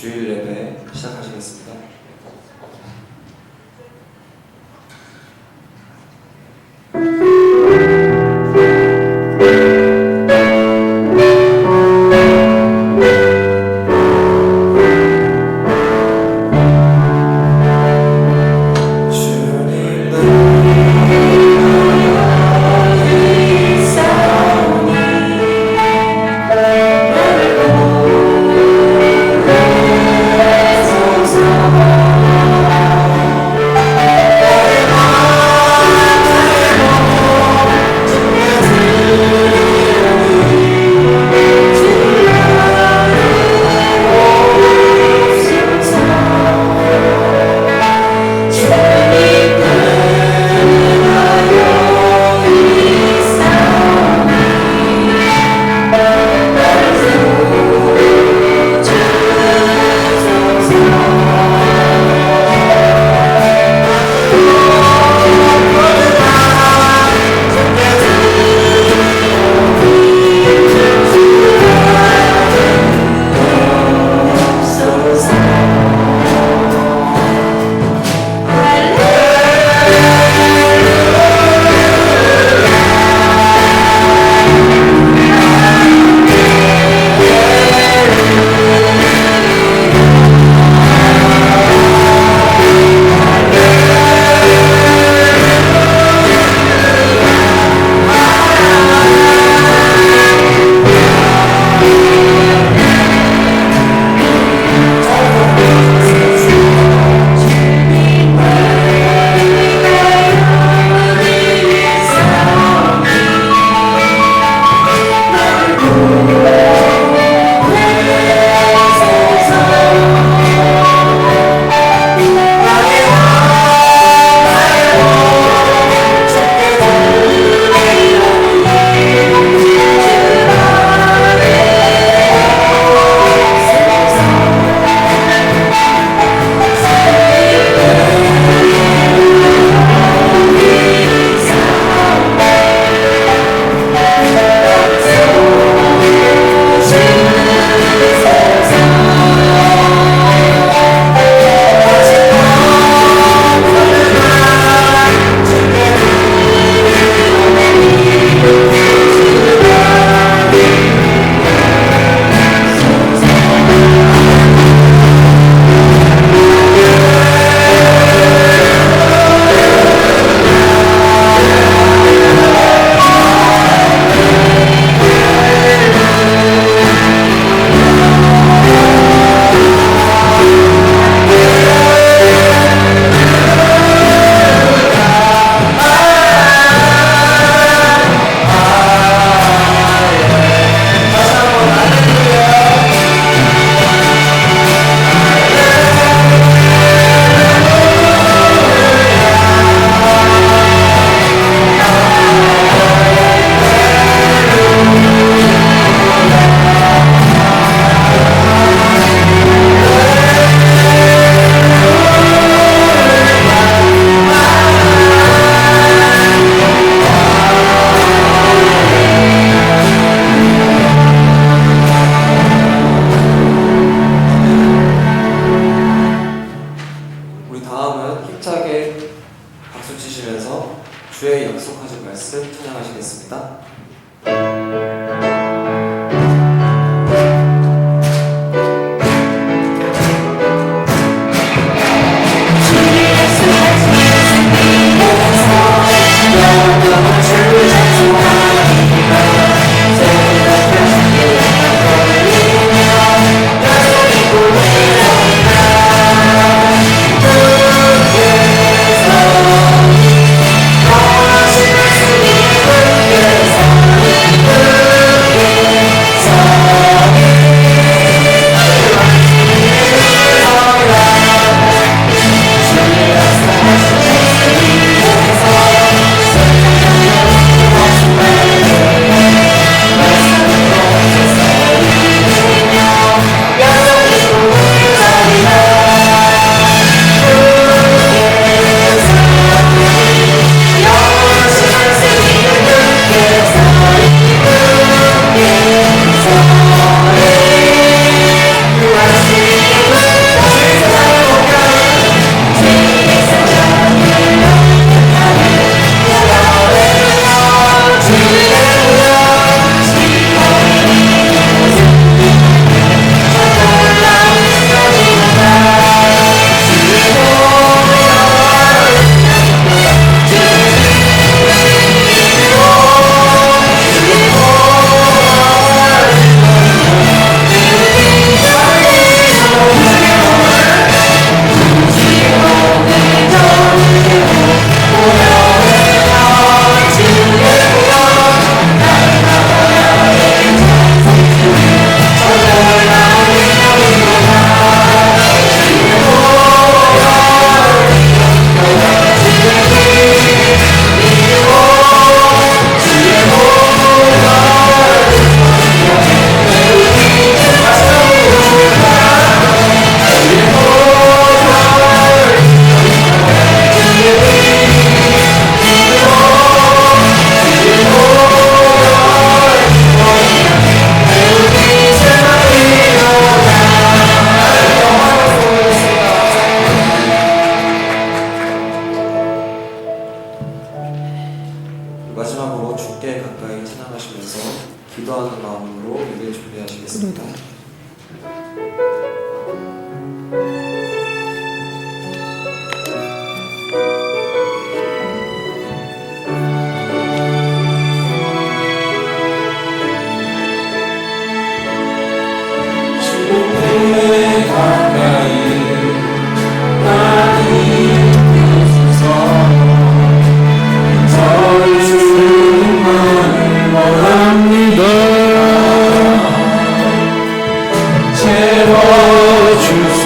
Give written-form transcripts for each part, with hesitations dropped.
주일 예배 시작하시겠습니다. Oh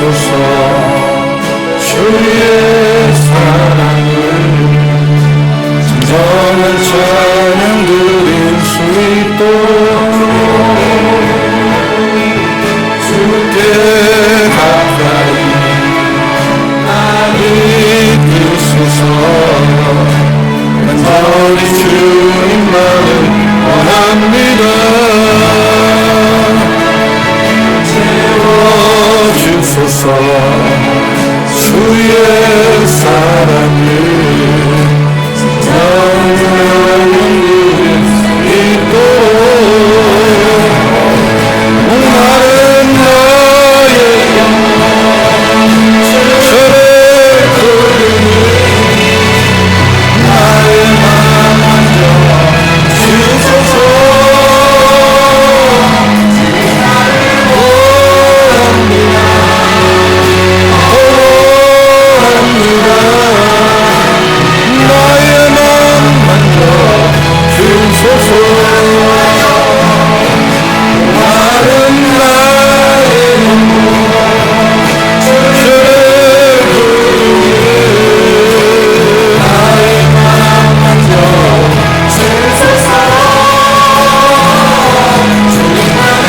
주옵소서. 주의 사랑을 진정한 찬양 드릴 수 있도록 주께 가까이 이끄소서. 간절히 주님만을 원합니다. 채워주소서. 주의 사랑을 진정한 있도록 목마른 나의 영혼 주를 부르는 나의 맘 만져 주소서. 나의 맘 만져 주소서. 마른 나의 영혼 주를 부르는 나의 맘 만져 주소서. 주님만을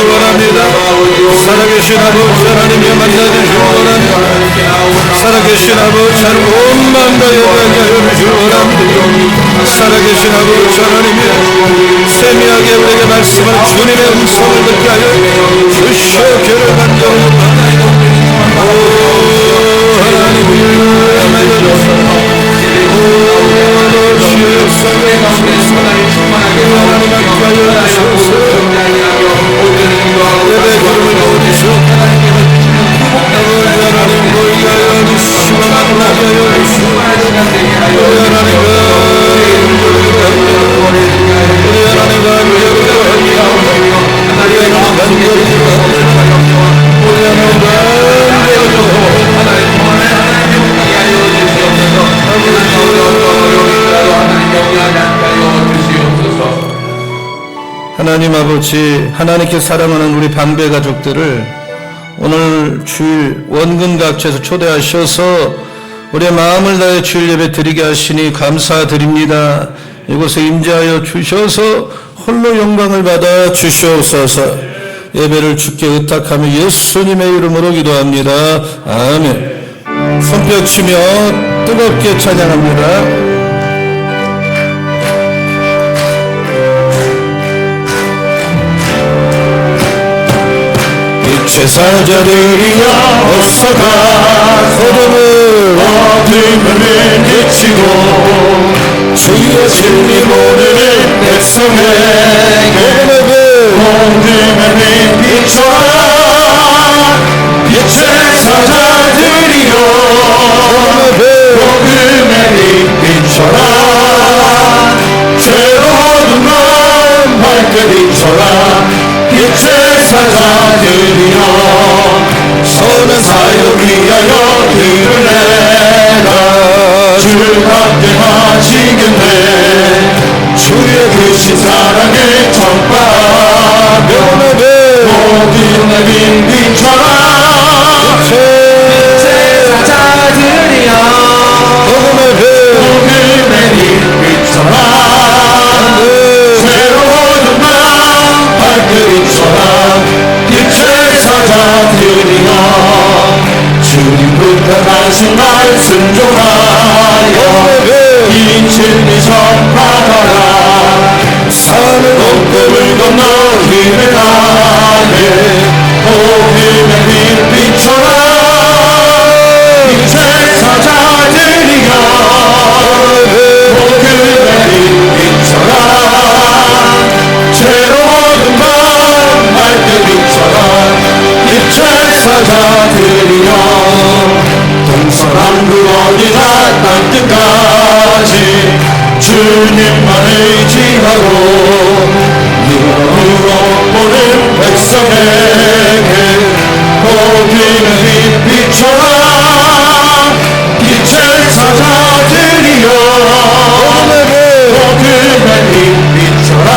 원합니다. 살아계신 아버지 하나님여 만나주시기 원합니다. 살아계신 아버지 하나님 온 마음과 여백하게 하여 주시기 원합니다. 살아계신 아버지 하나님여 세미하게 우리에게 말씀하는 주님의 음성을 듣게 하여 주시어 교를 만져옵니다. 오 하나님이여 말려주소서. 오 주여 성령 하나님 함께 하여 주소서. 예배 구름을 넣으시오. 아버지 하나님 보이게 하여 주시고 만나게 하여 주시오. 우리 하나님과 우리 하나님과 교회를 합니다. 우리 하나님과 간절히 우리 하나님과 하나님 아버지, 하나님께 사랑하는 우리 방배 가족들을 오늘 주일 원근각지에서 초대하셔서 우리의 마음을 다해 주일 예배 드리게 하시니 감사드립니다. 이곳에 임재하여 주셔서 홀로 영광을 받아 주시옵소서. 예배를 주께 의탁하며 예수님의 이름으로 기도합니다. 아멘. 손뼉 치며 뜨겁게 찬양합니다. 제사자들이여 어서가 어둠을 비치고 주의 진리 모르는 백성에게 어둠을 비춰라. 빛의 사자들이여 어둠을 비춰라. 새로운 맘 밝게 비춰라. 빛의 사자들이여 선한 사역 위하여 길을 내라. 주를 합대하시겠네. 주의 크신 사랑의 전파하며 모든 내빈 비춰라. 빛의 사자들이여 복음의 빛 비춰라. 새로운 맘 밝게 비춰라. 빛의 사자들이여 주님 부탁하신 말 순종하여 이 진리 전파하라. 산을 온 꿈을 건너 길을 가 주님만 의지하고 눈으로 보는 백성에게 거두는 빛 비춰라 빛을 사자들이여 거두는 빛 비춰라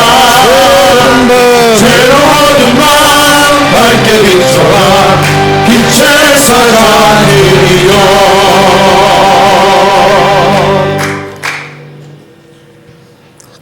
죄로 어둠 밤 밝게 비춰라 빛을 사자들이여.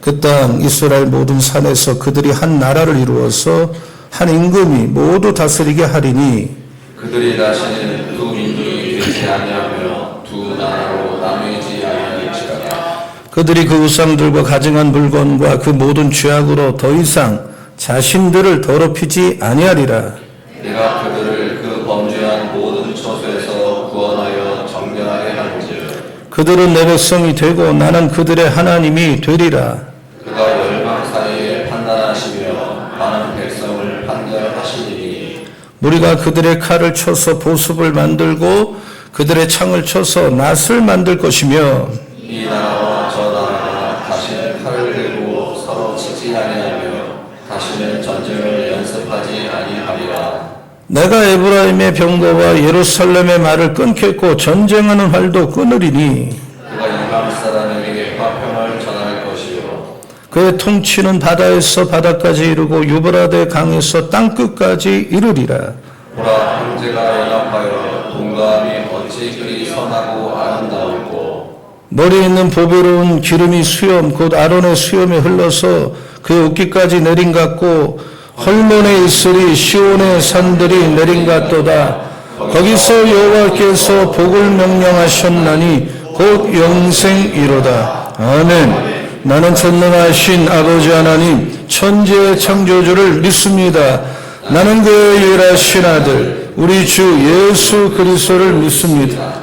그 땅 이스라엘 모든 산에서 그들이 한 나라를 이루어서 한 임금이 모두 다스리게 하리니 그들이 다시는 두 민족이 되지 아니하며 두 나라로 나누지 아니할지라다. 그들이 그 우상들과 가증한 물건과 그 모든 죄악으로 더 이상 자신들을 더럽히지 아니하리라. 내가 그들을 그 범죄한 모든 처소에서 구원하여 정결하게 하는즉 그들은 내 백성이 되고 나는 그들의 하나님이 되리라. 그가 열방 사이에 판단하시며 많은 백성을 판결하시리니 우리가 그들의 칼을 쳐서 보습을 만들고 그들의 창을 쳐서 낫을 만들 것이며 이 나라와 저 나라가 다시는 칼을 들고 서로 치지 아니하며 다시는 전쟁을 연습하지 아니하리라. 내가 에브라임의 병거와 예루살렘의 말을 끊겠고 전쟁하는 활도 끊으리니 그가 이방 사람에게 화평을 전할 것이요 그의 통치는 바다에서 바다까지 이르고 유브라데 강에서 땅끝까지 이르리라. 보라 형제가 연합하여 동감이 어찌 그리 선하고 아름다울꼬. 머리에 있는 보배로운 기름이 수염 곧 아론의 수염에 흘러서 그의 옷깃까지 내린 같고 헐몬에 있으리 시온의 산들이 내린 같도다. 거기서 여호와께서 복을 명령하셨나니 곧 영생이로다. 아멘. 나는 전능하신 아버지 하나님 천지의 창조주를 믿습니다. 나는 그의 유일하신 아들 우리 주 예수 그리스도를 믿습니다.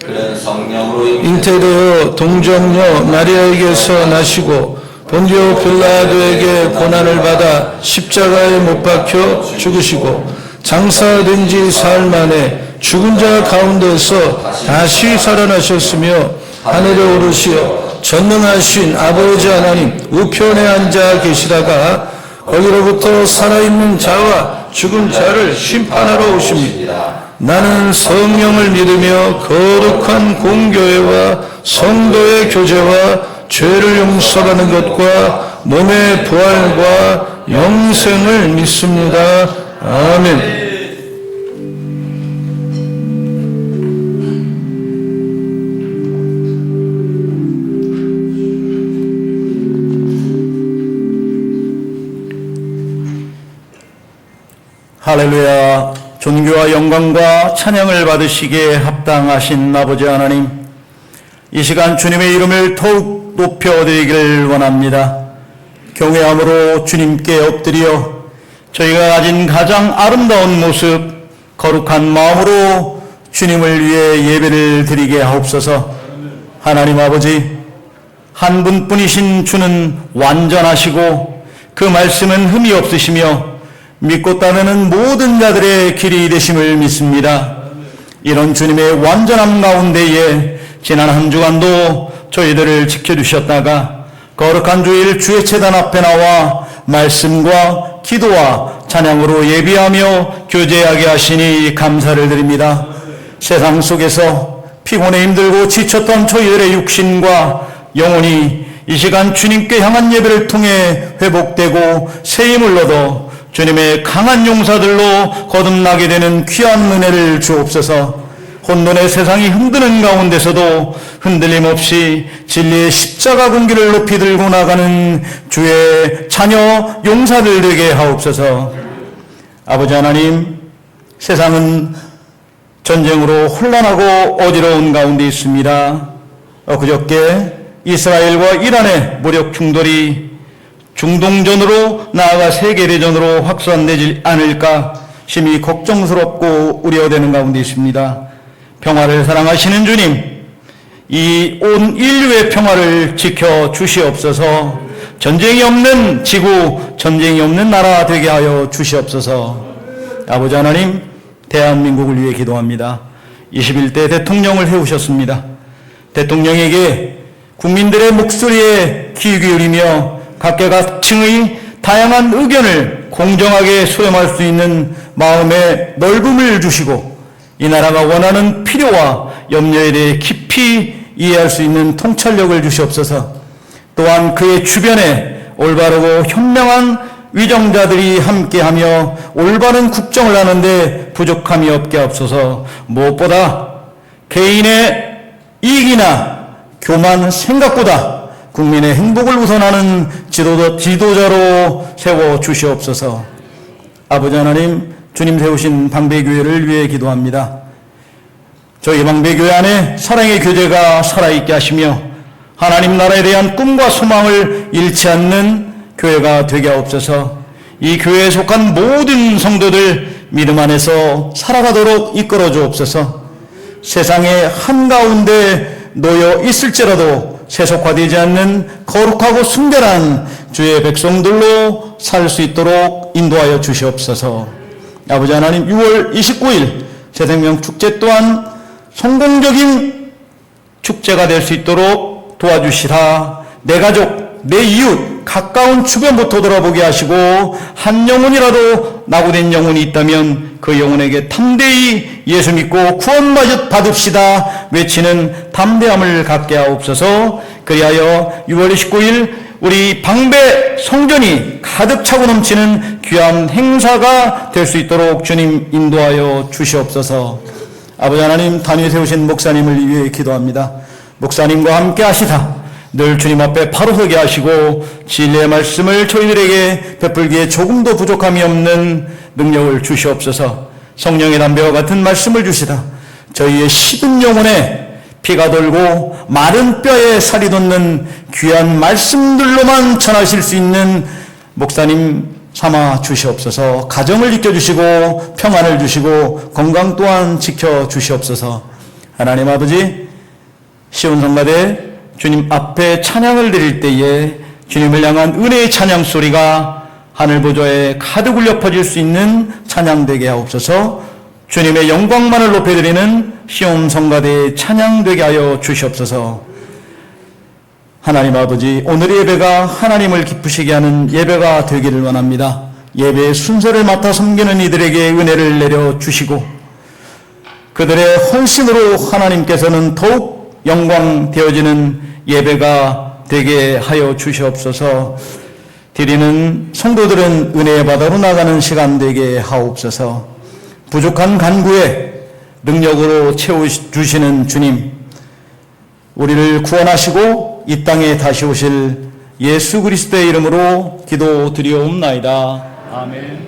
그는 성령으로 잉태되어 동정녀 마리아에게서 나시고 본디오 빌라도에게 고난을 받아 십자가에 못 박혀 죽으시고 장사된 지 사흘 만에 죽은 자 가운데서 다시 살아나셨으며 하늘에 오르시어 전능하신 아버지 하나님 우편에 앉아 계시다가 거기로부터 살아있는 자와 죽은 자를 심판하러 오십니다. 나는 성령을 믿으며 거룩한 공교회와 성도의 교제와 죄를 용서받는 것과 몸의 부활과 영생을 믿습니다. 아멘. 할렐루야. 존귀와 영광과 찬양을 받으시기에 합당하신 아버지 하나님, 이 시간 주님의 이름을 더욱 높여드리기를 원합니다. 경외함으로 주님께 엎드려 저희가 가진 가장 아름다운 모습, 거룩한 마음으로 주님을 위해 예배를 드리게 하옵소서. 하나님 아버지, 한 분뿐이신 주는 완전하시고 그 말씀은 흠이 없으시며 믿고 따르는 모든 자들의 길이 되심을 믿습니다. 이런 주님의 완전함 가운데에 지난 한 주간도 저희들을 지켜주셨다가 거룩한 주일 주의 제단 앞에 나와 말씀과 기도와 찬양으로 예비하며 교제하게 하시니 감사를 드립니다. 세상 속에서 피곤해 힘들고 지쳤던 저희들의 육신과 영혼이 이 시간 주님께 향한 예배를 통해 회복되고 새 힘을 얻어 주님의 강한 용사들로 거듭나게 되는 귀한 은혜를 주옵소서. 혼돈의 세상이 흔드는 가운데서도 흔들림 없이 진리의 십자가 군기를 높이 들고 나가는 주의 자녀 용사들 되게 하옵소서. 아버지 하나님, 세상은 전쟁으로 혼란하고 어지러운 가운데 있습니다. 그저께 이스라엘과 이란의 무력 충돌이 중동전으로 나아가 세계대전으로 확산되지 않을까 심히 걱정스럽고 우려되는 가운데 있습니다. 평화를 사랑하시는 주님, 이 온 인류의 평화를 지켜 주시옵소서. 전쟁이 없는 지구, 전쟁이 없는 나라 되게 하여 주시옵소서. 아버지 하나님, 대한민국을 위해 기도합니다. 21대 대통령을 해오셨습니다. 대통령에게 국민들의 목소리에 귀 기울이며 각계각층의 다양한 의견을 공정하게 수렴할 수 있는 마음의 넓음을 주시고 이 나라가 원하는 필요와 염려에 대해 깊이 이해할 수 있는 통찰력을 주시옵소서. 또한 그의 주변에 올바르고 현명한 위정자들이 함께하며 올바른 국정을 하는데 부족함이 없게 하옵소서. 무엇보다 개인의 이익이나 교만 생각보다 국민의 행복을 우선하는 지도자로 세워 주시옵소서. 아버지 하나님, 주님 세우신 방배교회를 위해 기도합니다. 저희 방배교회 안에 사랑의 교제가 살아있게 하시며 하나님 나라에 대한 꿈과 소망을 잃지 않는 교회가 되게 하옵소서. 이 교회에 속한 모든 성도들 믿음 안에서 살아가도록 이끌어 주옵소서. 세상의 한가운데 놓여 있을지라도 세속화되지 않는 거룩하고 순결한 주의 백성들로 살 수 있도록 인도하여 주시옵소서. 아버지 하나님, 6월 29일 새생명 축제 또한 성공적인 축제가 될 수 있도록 도와주시라. 내 가족, 내 이웃, 가까운 주변부터 돌아보게 하시고 한 영혼이라도 낙오된 영혼이 있다면 그 영혼에게 담대히 예수 믿고 구원 받읍시다 외치는 담대함을 갖게 하옵소서. 그리하여 6월 29일 우리 방배 성전이 가득 차고 넘치는 귀한 행사가 될 수 있도록 주님 인도하여 주시옵소서. 아버지 하나님, 단위에 세우신 목사님을 위해 기도합니다. 목사님과 함께 하시다 늘 주님 앞에 바로 서게 하시고 진리의 말씀을 저희들에게 베풀기에 조금도 부족함이 없는 능력을 주시옵소서. 성령의 담배와 같은 말씀을 주시다 저희의 시든 영혼에 피가 돌고 마른 뼈에 살이 돋는 귀한 말씀들로만 전하실 수 있는 목사님 삼아 주시옵소서. 가정을 지켜주시고 평안을 주시고 건강 또한 지켜주시옵소서. 하나님 아버지, 시온성가대 주님 앞에 찬양을 드릴 때에 주님을 향한 은혜의 찬양 소리가 하늘 보좌에 가득 울려 퍼질 수 있는 찬양 되게 하옵소서. 주님의 영광만을 높여드리는 시온성가대의 찬양 되게 하여 주시옵소서. 하나님 아버지, 오늘의 예배가 하나님을 기쁘시게 하는 예배가 되기를 원합니다. 예배의 순서를 맡아 섬기는 이들에게 은혜를 내려주시고 그들의 헌신으로 하나님께서는 더욱 영광되어지는 예배가 되게 하여 주시옵소서. 드리는 성도들은 은혜의 바다로 나가는 시간 되게 하옵소서. 부족한 간구에 능력으로 채워주시는 주님, 우리를 구원하시고 이 땅에 다시 오실 예수 그리스도의 이름으로 기도드리옵나이다. 아멘.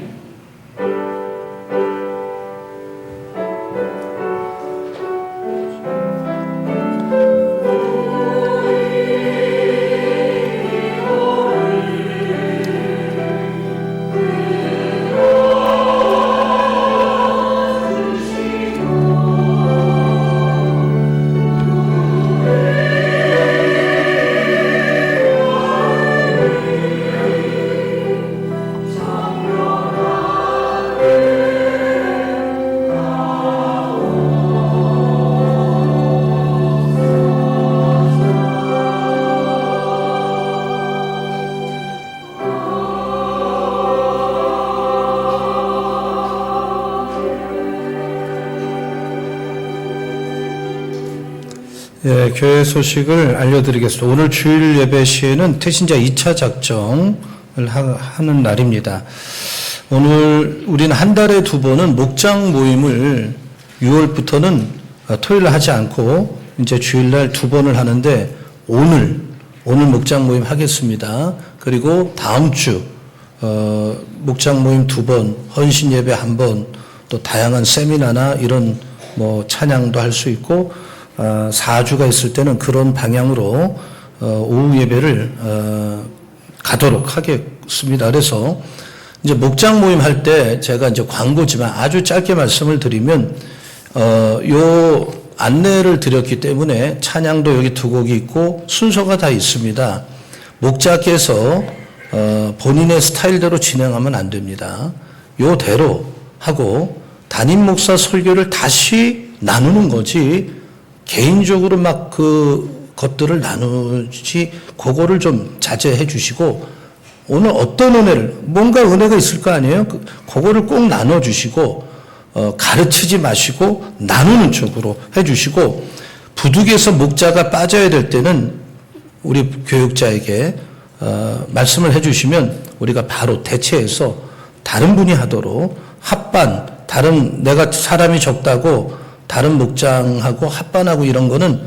예, 교회 소식을 알려드리겠습니다. 오늘 주일 예배 시에는 태신자 2차 작정을 하는 날입니다. 오늘 우리는 한 달에 2번은 목장 모임을 6월부터는 토요일 하지 않고 이제 주일날 2번을 하는데 오늘 목장 모임 하겠습니다. 그리고 다음 주 목장 모임 2번, 헌신 예배 1번, 또 다양한 세미나나 이런 뭐 찬양도 할 수 있고 4주가 있을 때는 그런 방향으로 오후 예배를 가도록 하겠습니다. 그래서 이제 목장 모임 할 때 제가 이제 광고지만 아주 짧게 말씀을 드리면 요 안내를 드렸기 때문에 찬양도 여기 2곡이 있고 순서가 다 있습니다. 목자께서 본인의 스타일대로 진행하면 안 됩니다. 요대로 하고 담임 목사 설교를 다시 나누는 거지 개인적으로 막 것들을 나누지 그거를 좀 자제해 주시고 오늘 어떤 은혜를 뭔가 은혜가 있을 거 아니에요? 그거를 꼭 나눠 주시고 가르치지 마시고 나누는 쪽으로 해 주시고 부득이해서 목자가 빠져야 될 때는 우리 교육자에게 말씀을 해 주시면 우리가 바로 대체해서 다른 분이 하도록 합반 다른 내가 사람이 적다고 다른 목장하고 합반하고 이런 거는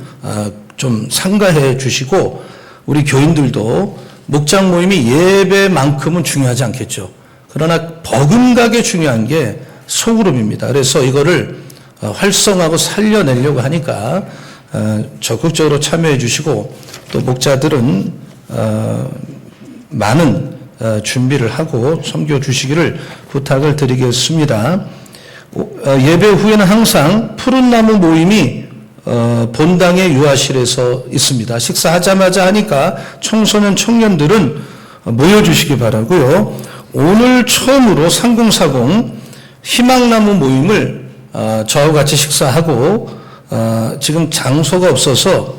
좀 삼가해 주시고 우리 교인들도 목장 모임이 예배만큼은 중요하지 않겠죠. 그러나 버금가게 중요한 게 소그룹입니다. 그래서 이거를 활성하고 살려내려고 하니까 적극적으로 참여해 주시고 또 목자들은 많은 준비를 하고 섬겨 주시기를 부탁을 드리겠습니다. 예배 후에는 항상 푸른 나무 모임이 본당의 유아실에서 있습니다. 식사하자마자 하니까 청소년 청년들은 모여주시기 바라고요. 오늘 처음으로 3040 희망나무 모임을 저와 같이 식사하고 지금 장소가 없어서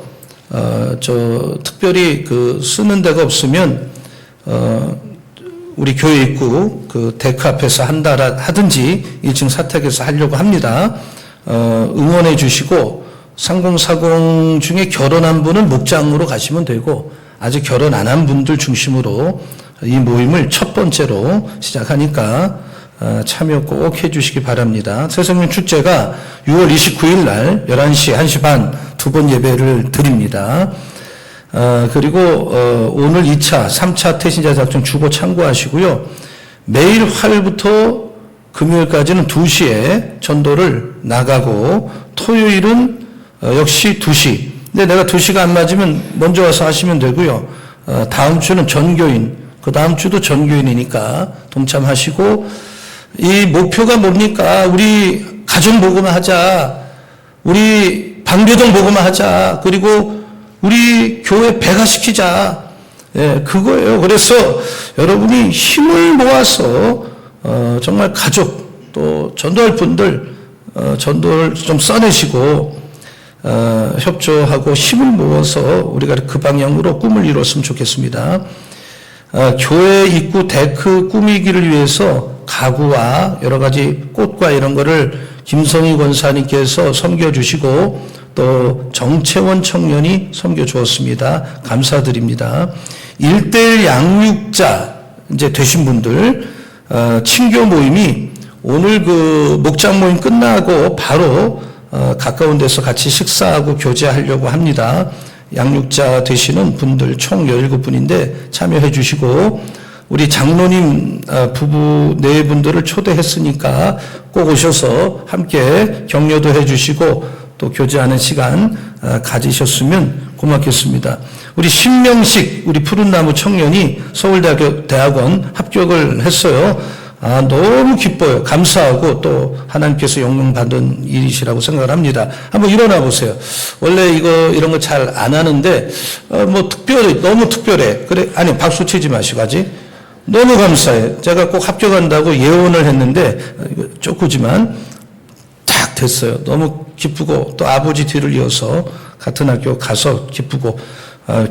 특별히 쓰는 데가 없으면 우리 교회 입구 데크 앞에서 하든지 1층 사택에서 하려고 합니다. 응원해 주시고 3040 중에 결혼한 분은 목장으로 가시면 되고 아직 결혼 안 한 분들 중심으로 이 모임을 첫 번째로 시작하니까 참여 꼭 해주시기 바랍니다. 새성령 축제가 6월 29일 날 11시, 1시 반 두 번 예배를 드립니다. 그리고 오늘 2차, 3차 태신자 작전 주보 참고하시고요. 매일 화요일부터 금요일까지는 2시에 전도를 나가고 토요일은 역시 2시. 근데 내가 2시가 안 맞으면 먼저 와서 하시면 되고요. 다음 주는 전교인, 그 다음 주도 전교인이니까 동참하시고 이 목표가 뭡니까? 우리 가정 보고만 하자. 우리 방배동 보고만 하자. 그리고 우리 교회 배가시키자. 예, 그거예요. 그래서 여러분이 힘을 모아서 정말 가족 또 전도할 분들 전도를 좀 써내시고 협조하고 힘을 모아서 우리가 그 방향으로 꿈을 이뤘으면 좋겠습니다. 교회 입구 데크 꾸미기를 위해서 가구와 여러 가지 꽃과 이런 거를 김성희 권사님께서 섬겨주시고 또 정채원 청년이 섬겨주었습니다. 감사드립니다. 1:1 양육자 이제 되신 분들 친교 모임이 오늘 목장 모임 끝나고 바로 가까운 데서 같이 식사하고 교제하려고 합니다. 양육자 되시는 분들 총 17분인데 참여해 주시고 우리 장로님 부부 네 분들을 초대했으니까 꼭 오셔서 함께 격려도 해 주시고 또 교제하는 시간 가지셨으면 고맙겠습니다. 우리 신명식 우리 푸른나무 청년이 서울대학원 합격을 했어요. 너무 기뻐요. 감사하고 또 하나님께서 영광받은 일이시라고 생각을 합니다. 한번 일어나 보세요. 원래 이런 거 잘 안 하는데 특별히 너무 특별해. 그래 아니 박수 치지 마시고 아직 너무 감사해요. 제가 꼭 합격한다고 예언을 했는데 쪼꾸지만 딱 됐어요. 너무 기쁘고 또 아버지 뒤를 이어서 같은 학교 가서 기쁘고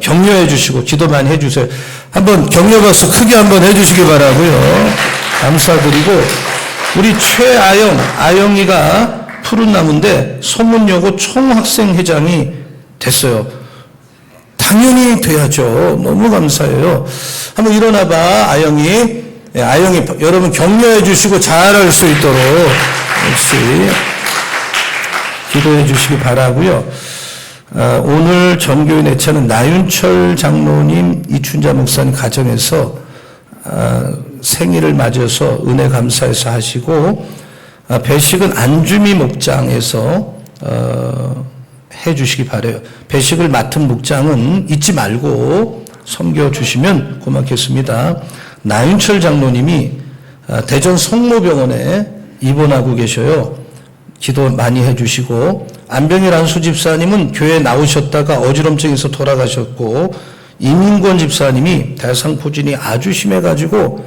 격려해 주시고 기도 많이 해 주세요. 한번 격려 박수 크게 한번 해 주시기 바라고요. 감사드리고 우리 최아영, 아영이가 푸른나무인데 소문여고 총학생회장이 됐어요. 당연히 돼야죠. 너무 감사해요. 한번 일어나봐, 아영이. 네, 아영이 여러분 격려해 주시고 잘할 수 있도록 역시 기도해 주시기 바라고요. 오늘 전교인 애차는 나윤철 장로님, 이춘자 목사님 가정에서 생일을 맞아서 은혜 감사해서 하시고 배식은 안주미 목장에서 해 주시기 바라요. 배식을 맡은 목장은 잊지 말고 섬겨주시면 고맙겠습니다. 나윤철 장로님이 대전 성모병원에 입원하고 계셔요. 기도 많이 해주시고 안병일 안수 집사님은 교회 나오셨다가 어지럼증에서 돌아가셨고 이민권 집사님이 대상포진이 아주 심해가지고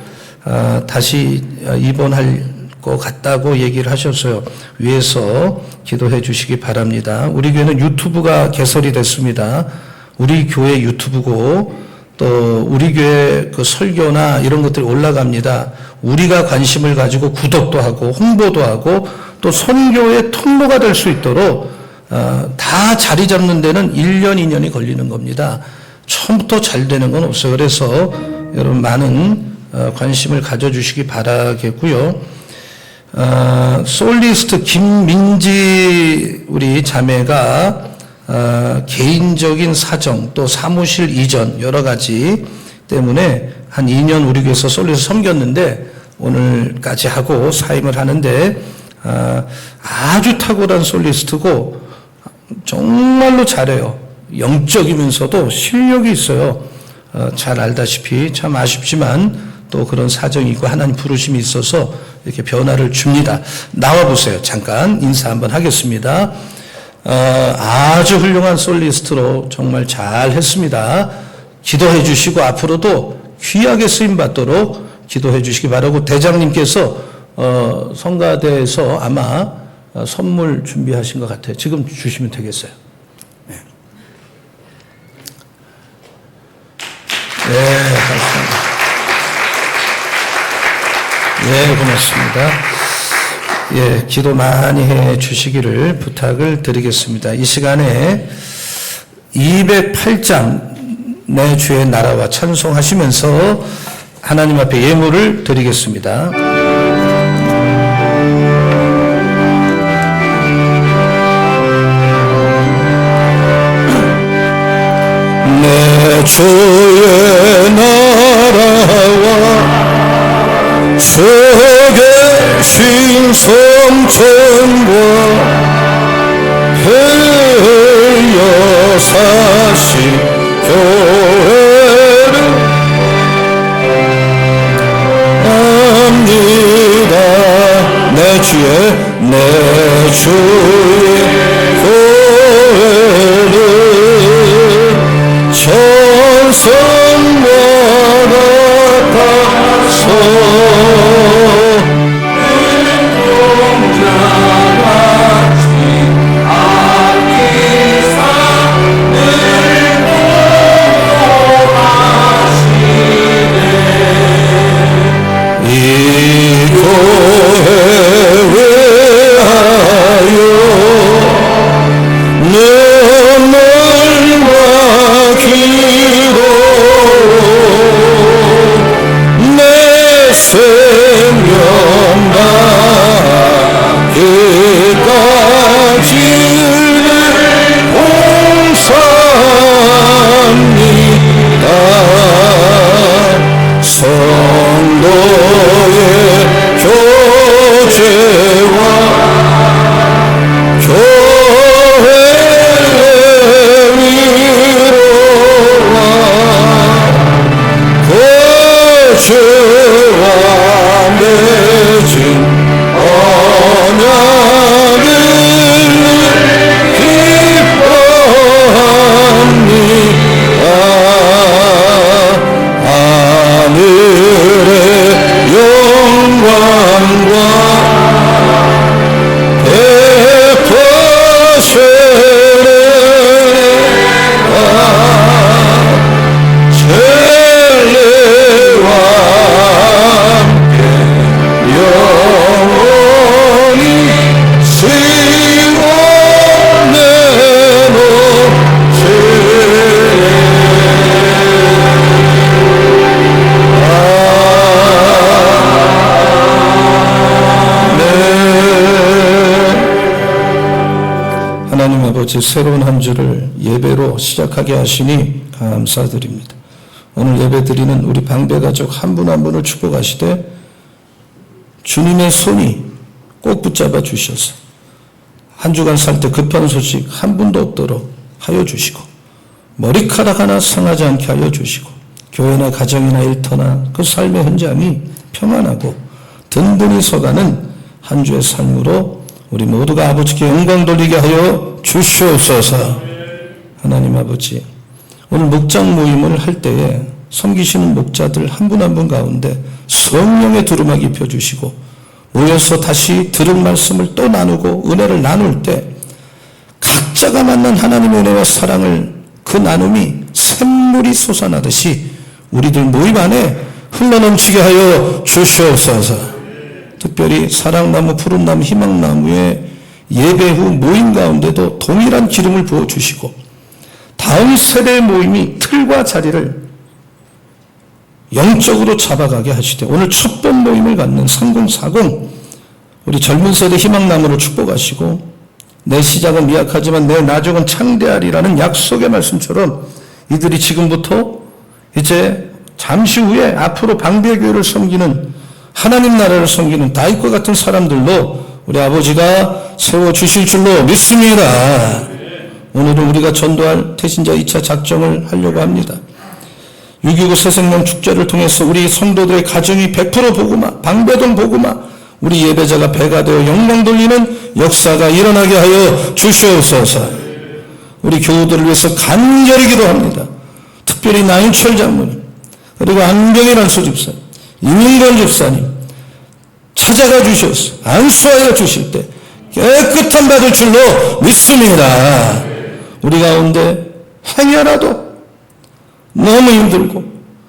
다시 입원할 것 같다고 얘기를 하셨어요. 위에서 기도해 주시기 바랍니다. 우리 교회는 유튜브가 개설이 됐습니다. 우리 교회 유튜브고 또 우리 교회 그 설교나 이런 것들이 올라갑니다. 우리가 관심을 가지고 구독도 하고 홍보도 하고 또 선교의 통로가 될 수 있도록 다 자리 잡는 데는 1년, 2년이 걸리는 겁니다. 처음부터 잘 되는 건 없어요. 그래서 여러분 많은 관심을 가져주시기 바라겠고요. 솔리스트 김민지 우리 자매가 개인적인 사정 또 사무실 이전 여러 가지 때문에 한 2년 우리 교회에서 솔리스트 섬겼는데 오늘까지 하고 사임을 하는데 아주 탁월한 솔리스트고 정말로 잘해요. 영적이면서도 실력이 있어요. 잘 알다시피 참 아쉽지만 또 그런 사정이 있고 하나님 부르심이 있어서 이렇게 변화를 줍니다. 나와보세요. 잠깐 인사 한번 하겠습니다. 아주 훌륭한 솔리스트로 정말 잘 했습니다. 기도해 주시고 앞으로도 귀하게 쓰임받도록 기도해 주시기 바라고 대장님께서 성가대에서 아마 선물 준비하신 것 같아요. 지금 주시면 되겠어요. 네, 감사합니다. 예, 고맙습니다. 예, 기도 많이 해 주시기를 부탁을 드리겠습니다. 이 시간에 208장 내 주의 나라와 찬송하시면서 하나님 앞에 예물을 드리겠습니다. 내 주의 나라와 주 계신 성천과 흘려 사신 교회를 압니다. 내 주의 교회를 천성과 같아서 새로운 한 주를 예배로 시작하게 하시니 감사드립니다. 오늘 예배 드리는 우리 방배가족 한 분 한 분을 축복하시되 주님의 손이 꼭 붙잡아 주셔서 한 주간 살 때 급한 소식 한 분도 없도록 하여 주시고 머리카락 하나 상하지 않게 하여 주시고 교회나 가정이나 일터나 그 삶의 현장이 평안하고 든든히 서가는 한 주의 삶으로 우리 모두가 아버지께 영광 돌리게 하여 주시옵소서. 하나님 아버지, 오늘 목장 모임을 할 때에 섬기시는 목자들 한 분 한 분 가운데 성령의 두루마기 입혀주시고 모여서 다시 들은 말씀을 또 나누고 은혜를 나눌 때 각자가 만난 하나님의 은혜와 사랑을 그 그 나눔이 샘물이 솟아나듯이 우리들 모임 안에 흘러넘치게 하여 주시옵소서. 특별히 사랑나무, 푸른나무, 희망나무의 예배 후 모임 가운데도 동일한 기름을 부어주시고 다음 세대의 모임이 틀과 자리를 영적으로 잡아가게 하시되 오늘 첫 번 모임을 갖는 3040 우리 젊은 세대 희망나무를 축복하시고 내 시작은 미약하지만 내 나중은 창대하리라는 약속의 말씀처럼 이들이 지금부터 이제 잠시 후에 앞으로 방배교회를 섬기는 하나님 나라를 섬기는 다윗과 같은 사람들로 우리 아버지가 세워주실 줄로 믿습니다. 오늘은 우리가 전도할 태신자 2차 작정을 하려고 합니다. 6.29 새생명 축제를 통해서 우리 성도들의 가정이 100% 복음화, 방배동 복음화, 우리 예배자가 배가 되어 영광 돌리는 역사가 일어나게 하여 주시옵소서. 우리 교우들을 위해서 간절히 기도합니다. 특별히 나인철 장모님, 그리고 안병일 안수집사님, 이민건 집사님 찾아가 주셔서 안수하여 주실 때 깨끗한 받을 줄로 믿습니다. 우리 가운데 행여라도 너무 힘들고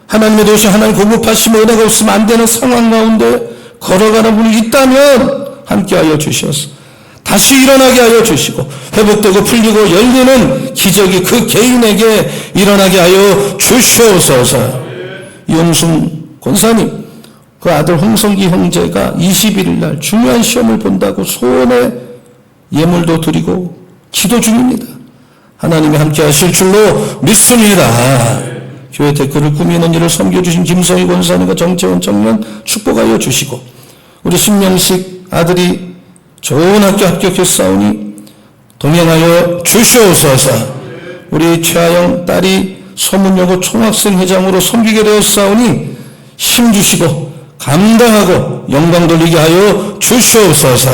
하나님의 도시 하나님 공급하시면 은혜가 없으면 안 되는 상황 가운데 걸어가는 분이 있다면 함께하여 주셔서 다시 일어나게 하여 주시고 회복되고 풀리고 열리는 기적이 그 개인에게 일어나게 하여 주시옵소서. 이용순 권사님 그 아들 홍성기 형제가 21일 날 중요한 시험을 본다고 소원의 예물도 드리고 기도 중입니다. 하나님이 함께 하실 줄로 믿습니다. 교회 댓글을 꾸미는 일을 섬겨주신 김성희 권사님과 정채원 청년 축복하여 주시고 우리 신명식 아들이 좋은 학교 합격했사오니 동행하여 주시옵소서. 우리 최하영 딸이 소문여고 총학생회장으로 섬기게 되었사오니 힘주시고 감당하고 영광 돌리게 하여 주시옵소서.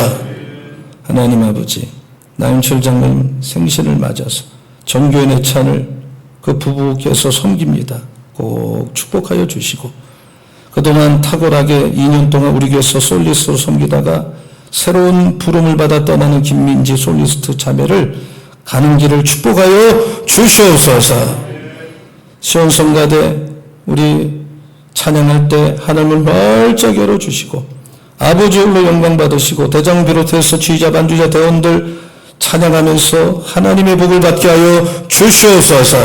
하나님 아버지, 나윤철 장로님 생신을 맞아서 정교회 내찬을 그 부부께서 섬깁니다. 꼭 축복하여 주시고 그동안 탁월하게 2년 동안 우리 교회에서 솔리스트로 섬기다가 새로운 부름을 받아 떠나는 김민지 솔리스트 자매를 가는 길을 축복하여 주시옵소서. 시온성가대 우리 찬양할 때 하늘문 활짝 열어주시고 아버지 홀로 영광 받으시고 대장 비롯해서 지휘자 반주자 대원들 찬양하면서 하나님의 복을 받게 하여 주시옵소서.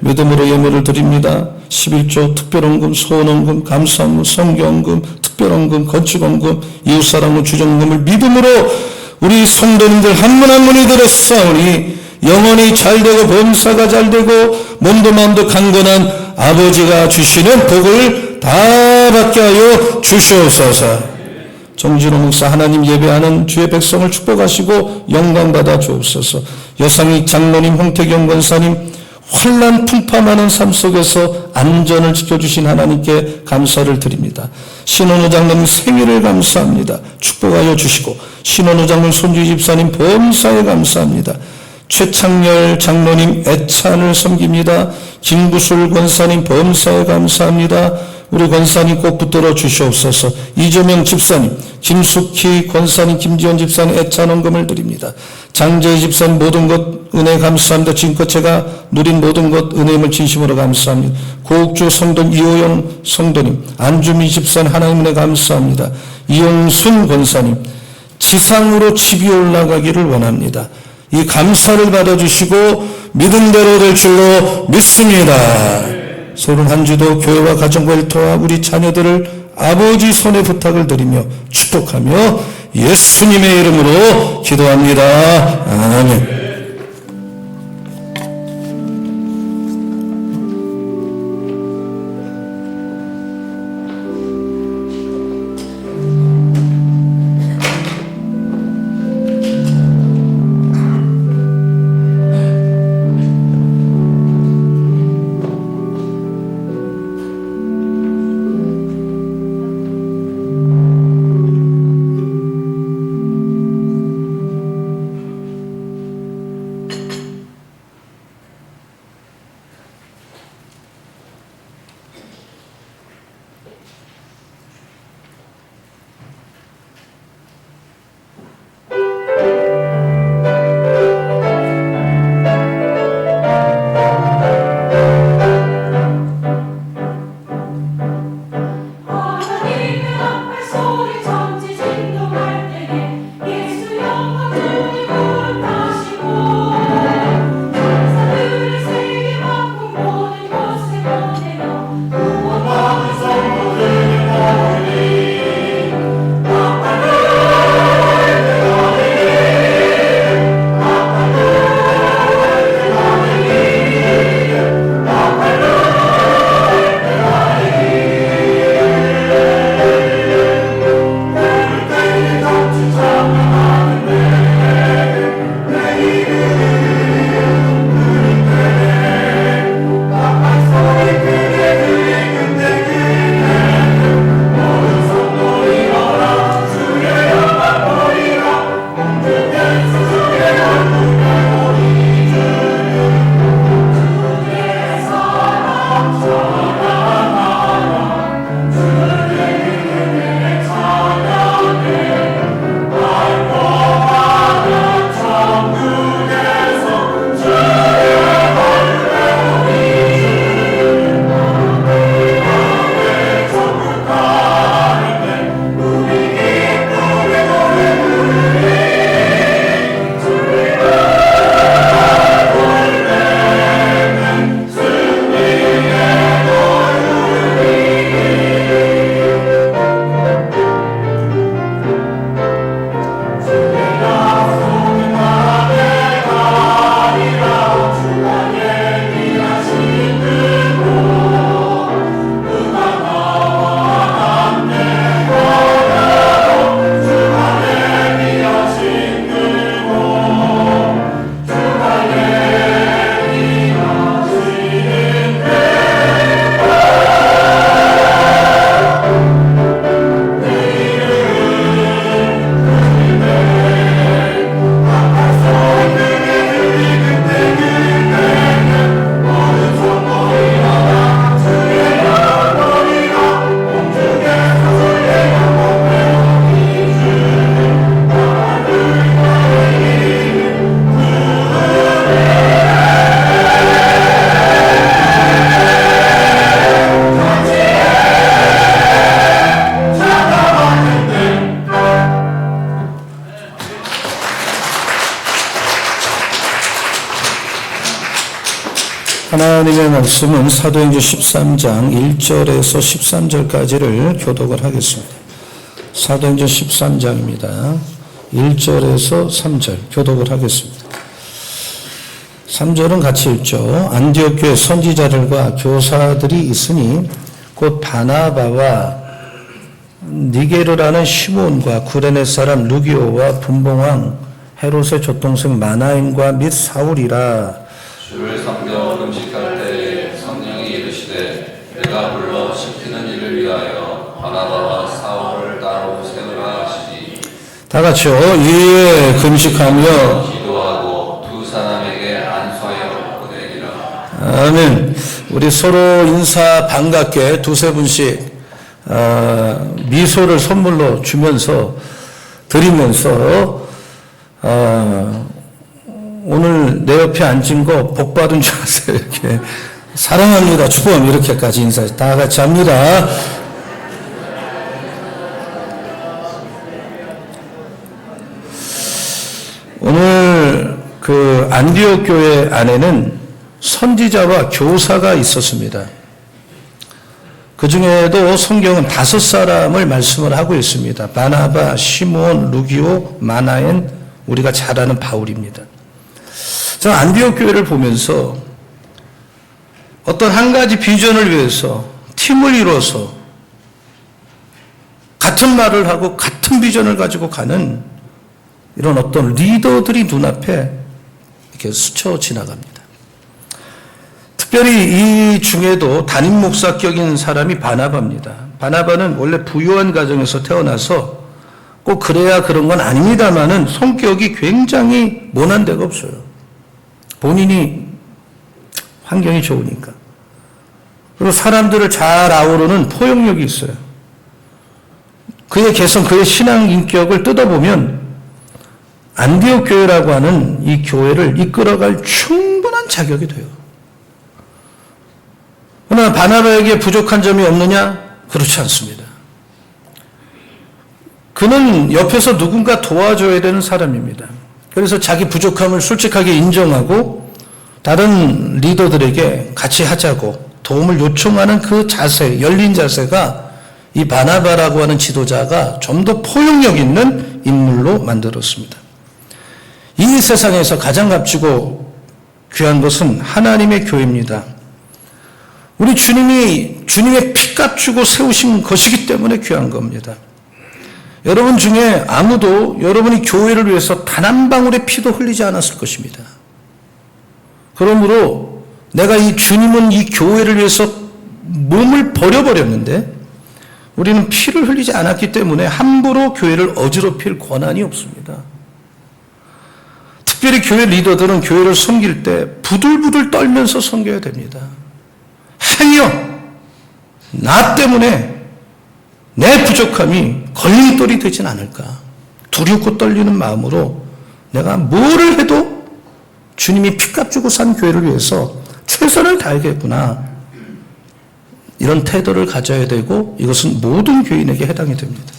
믿음으로 예물을 드립니다. 11조 특별헌금, 소원헌금, 감사헌금, 성경헌금, 특별헌금, 건축헌금, 이웃사랑은 주정금을 믿음으로 우리 성도님들 한 분 한 분이 드렸사오니 영혼이 잘되고 범사가 잘되고 몸도 마음도 강건한 아버지가 주시는 복을 다 받게 하여 주시옵소서. 정진호 목사 하나님 예배하는 주의 백성을 축복하시고 영광받아 주옵소서. 여상익 장로님, 홍태경 권사님 환난 풍파많은 삶 속에서 안전을 지켜주신 하나님께 감사를 드립니다. 신원우 장로님 생일을 감사합니다. 축복하여 주시고 신원우 장로님 손주희 집사님 범사에 감사합니다. 최창렬 장로님 애찬을 섬깁니다. 김구술 권사님 범사에 감사합니다. 우리 권사님 꼭 붙들어 주시옵소서. 이재명 집사님, 김숙희 권사님, 김지원 집사님 애찬헌금을 드립니다. 장재희 집사님 모든 것 은혜 감사합니다. 지금껏 제가 누린 모든 것 은혜임을 진심으로 감사합니다. 고옥주 성도님, 이호영 성도님, 안주미 집사님 하나님 은혜 감사합니다. 이용순 권사님 지상으로 집이 올라가기를 원합니다. 이 감사를 받아주시고 믿음대로 될 줄로 믿습니다. 서른 한 주도 교회와 가정과 일터와 우리 자녀들을 아버지 손에 부탁을 드리며 축복하며 예수님의 이름으로 기도합니다. 아멘. 하나님의 말씀은 사도행전 13장 1절에서 13절까지를 교독을 하겠습니다. 사도행전 13장입니다. 1절에서 3절 교독을 하겠습니다. 3절은 같이 읽죠. 안디옥 교회 선지자들과 교사들이 있으니 곧 바나바와 니게르라는 시몬과 구레네 사람 루기오와 분봉왕 헤롯의 족동생 마나임과 및 사울이라. 주를 섬겨 금식할 때 성령이 이르시되 내가 불러 시키는 일을 위하여 바나바와 사울을 따로 세우라 하시니 다 같이요. 이에 금식하며 기도하고 두 사람에게 안수하여 보내니라. 아멘. 우리 서로 인사 반갑게 두세 분씩 미소를 선물로 주면서 드리면서 오늘 내 옆에 앉은 거 복 받은 줄 아세요. 이렇게 사랑합니다. 축복합니다. 이렇게까지 인사 다 같이 합니다. 오늘 그 안디옥 교회 안에는 선지자와 교사가 있었습니다. 그 중에도 성경은 5사람을 말씀을 하고 있습니다. 바나바, 시몬, 루기오, 마나엔, 우리가 잘 아는 바울입니다. 저는 안디옥 교회를 보면서 어떤 한 가지 비전을 위해서 팀을 이뤄서 같은 말을 하고 같은 비전을 가지고 가는 이런 어떤 리더들이 눈앞에 이렇게 스쳐 지나갑니다. 특별히 이 중에도 담임 목사격인 사람이 바나바입니다. 바나바는 원래 부유한 가정에서 태어나서 꼭 그래야 그런 건 아닙니다만은 성격이 굉장히 모난 데가 없어요. 본인이 환경이 좋으니까. 그리고 사람들을 잘 아우르는 포용력이 있어요. 그의 개성, 그의 신앙 인격을 뜯어보면 안디옥 교회라고 하는 이 교회를 이끌어갈 충분한 자격이 돼요. 그러나 바나바에게 부족한 점이 없느냐? 그렇지 않습니다. 그는 옆에서 누군가 도와줘야 되는 사람입니다. 그래서 자기 부족함을 솔직하게 인정하고 다른 리더들에게 같이 하자고 도움을 요청하는 그 자세, 열린 자세가 이 바나바라고 하는 지도자가 좀 더 포용력 있는 인물로 만들었습니다. 이 세상에서 가장 값지고 귀한 것은 하나님의 교회입니다. 우리 주님이 주님의 피값 주고 세우신 것이기 때문에 귀한 겁니다. 여러분 중에 아무도 여러분이 교회를 위해서 단 한 방울의 피도 흘리지 않았을 것입니다. 그러므로 내가 이 주님은 이 교회를 위해서 몸을 버려버렸는데 우리는 피를 흘리지 않았기 때문에 함부로 교회를 어지럽힐 권한이 없습니다. 특별히 교회 리더들은 교회를 섬길 때 부들부들 떨면서 섬겨야 됩니다. 행여 나 때문에 내 부족함이 걸림돌이 되진 않을까 두렵고 떨리는 마음으로 내가 뭐를 해도 주님이 피값 주고 산 교회를 위해서 최선을 다하겠구나 이런 태도를 가져야 되고 이것은 모든 교인에게 해당이 됩니다.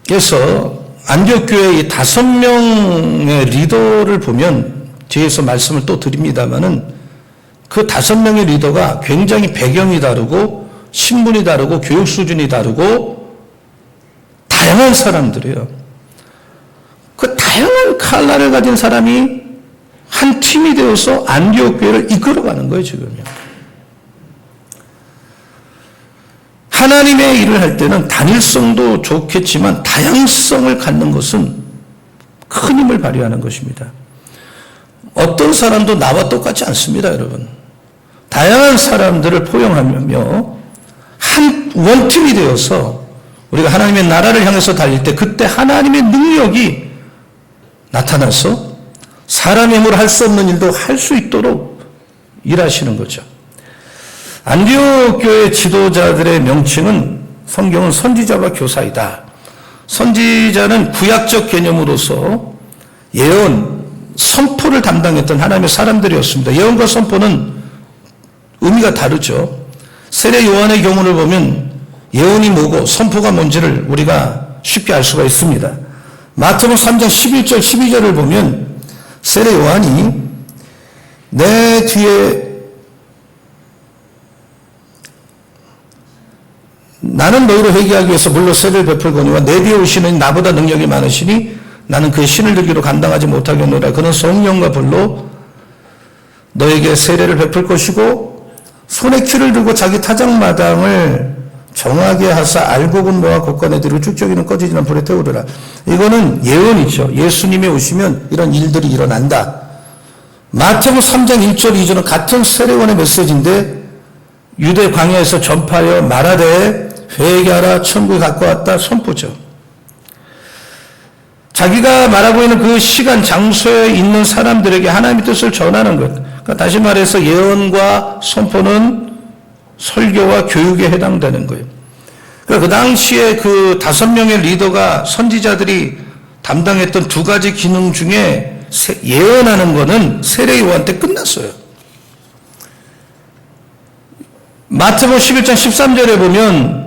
그래서 안디옥 교회의 이 5명의 리더를 보면 뒤에서 말씀을 또 드립니다마는 그 5명의 리더가 굉장히 배경이 다르고 신분이 다르고 교육 수준이 다르고 다양한 사람들이에요. 그 다양한 칼라를 가진 사람이 한 팀이 되어서 안디옥 교회를 이끌어가는 거예요, 지금요. 하나님의 일을 할 때는 단일성도 좋겠지만 다양성을 갖는 것은 큰 힘을 발휘하는 것입니다. 어떤 사람도 나와 똑같지 않습니다, 여러분. 다양한 사람들을 포용하며 한 원팀이 되어서 우리가 하나님의 나라를 향해서 달릴 때 그때 하나님의 능력이 나타나서 사람의 힘으로 할 수 없는 일도 할 수 있도록 일하시는 거죠. 안디옥 교회 지도자들의 명칭은 성경은 선지자와 교사이다. 선지자는 구약적 개념으로서 예언, 선포를 담당했던 하나님의 사람들이었습니다. 예언과 선포는 의미가 다르죠. 세례 요한의 경우를 보면 예언이 뭐고 선포가 뭔지를 우리가 쉽게 알 수가 있습니다. 마태복음 3장 11절 12절을 보면 세례 요한이 내 뒤에 나는 너희를 회개하기 위해서 물로 세례를 베풀거니와 내 뒤에 오시는 나보다 능력이 많으시니 나는 그의 신을 들기로 감당하지 못하겠노라. 그는 성령과 불로 너에게 세례를 베풀 것이고 손에 키를 들고 자기 타작마당을 정하게 하사 알곡은 모아 곳간에 들고 쭉저기는 꺼지지 않는 불에 태우리라. 이거는 예언이죠. 예수님이 오시면 이런 일들이 일어난다. 마태복음 3장 1절 2절은 같은 세례원의 메시지인데 유대 광야에서 전파하여 말하되 회개하라 천국에 갖고 왔다 선포죠. 자기가 말하고 있는 그 시간 장소에 있는 사람들에게 하나님의 뜻을 전하는 것. 그러니까 다시 말해서 예언과 선포는 설교와 교육에 해당되는 거예요. 그러니까 그 당시에 그 5명의 리더가 선지자들이 담당했던 2가지 기능 중에 예언하는 거는 세례 요한 때 끝났어요. 마태복음 11장 13절에 보면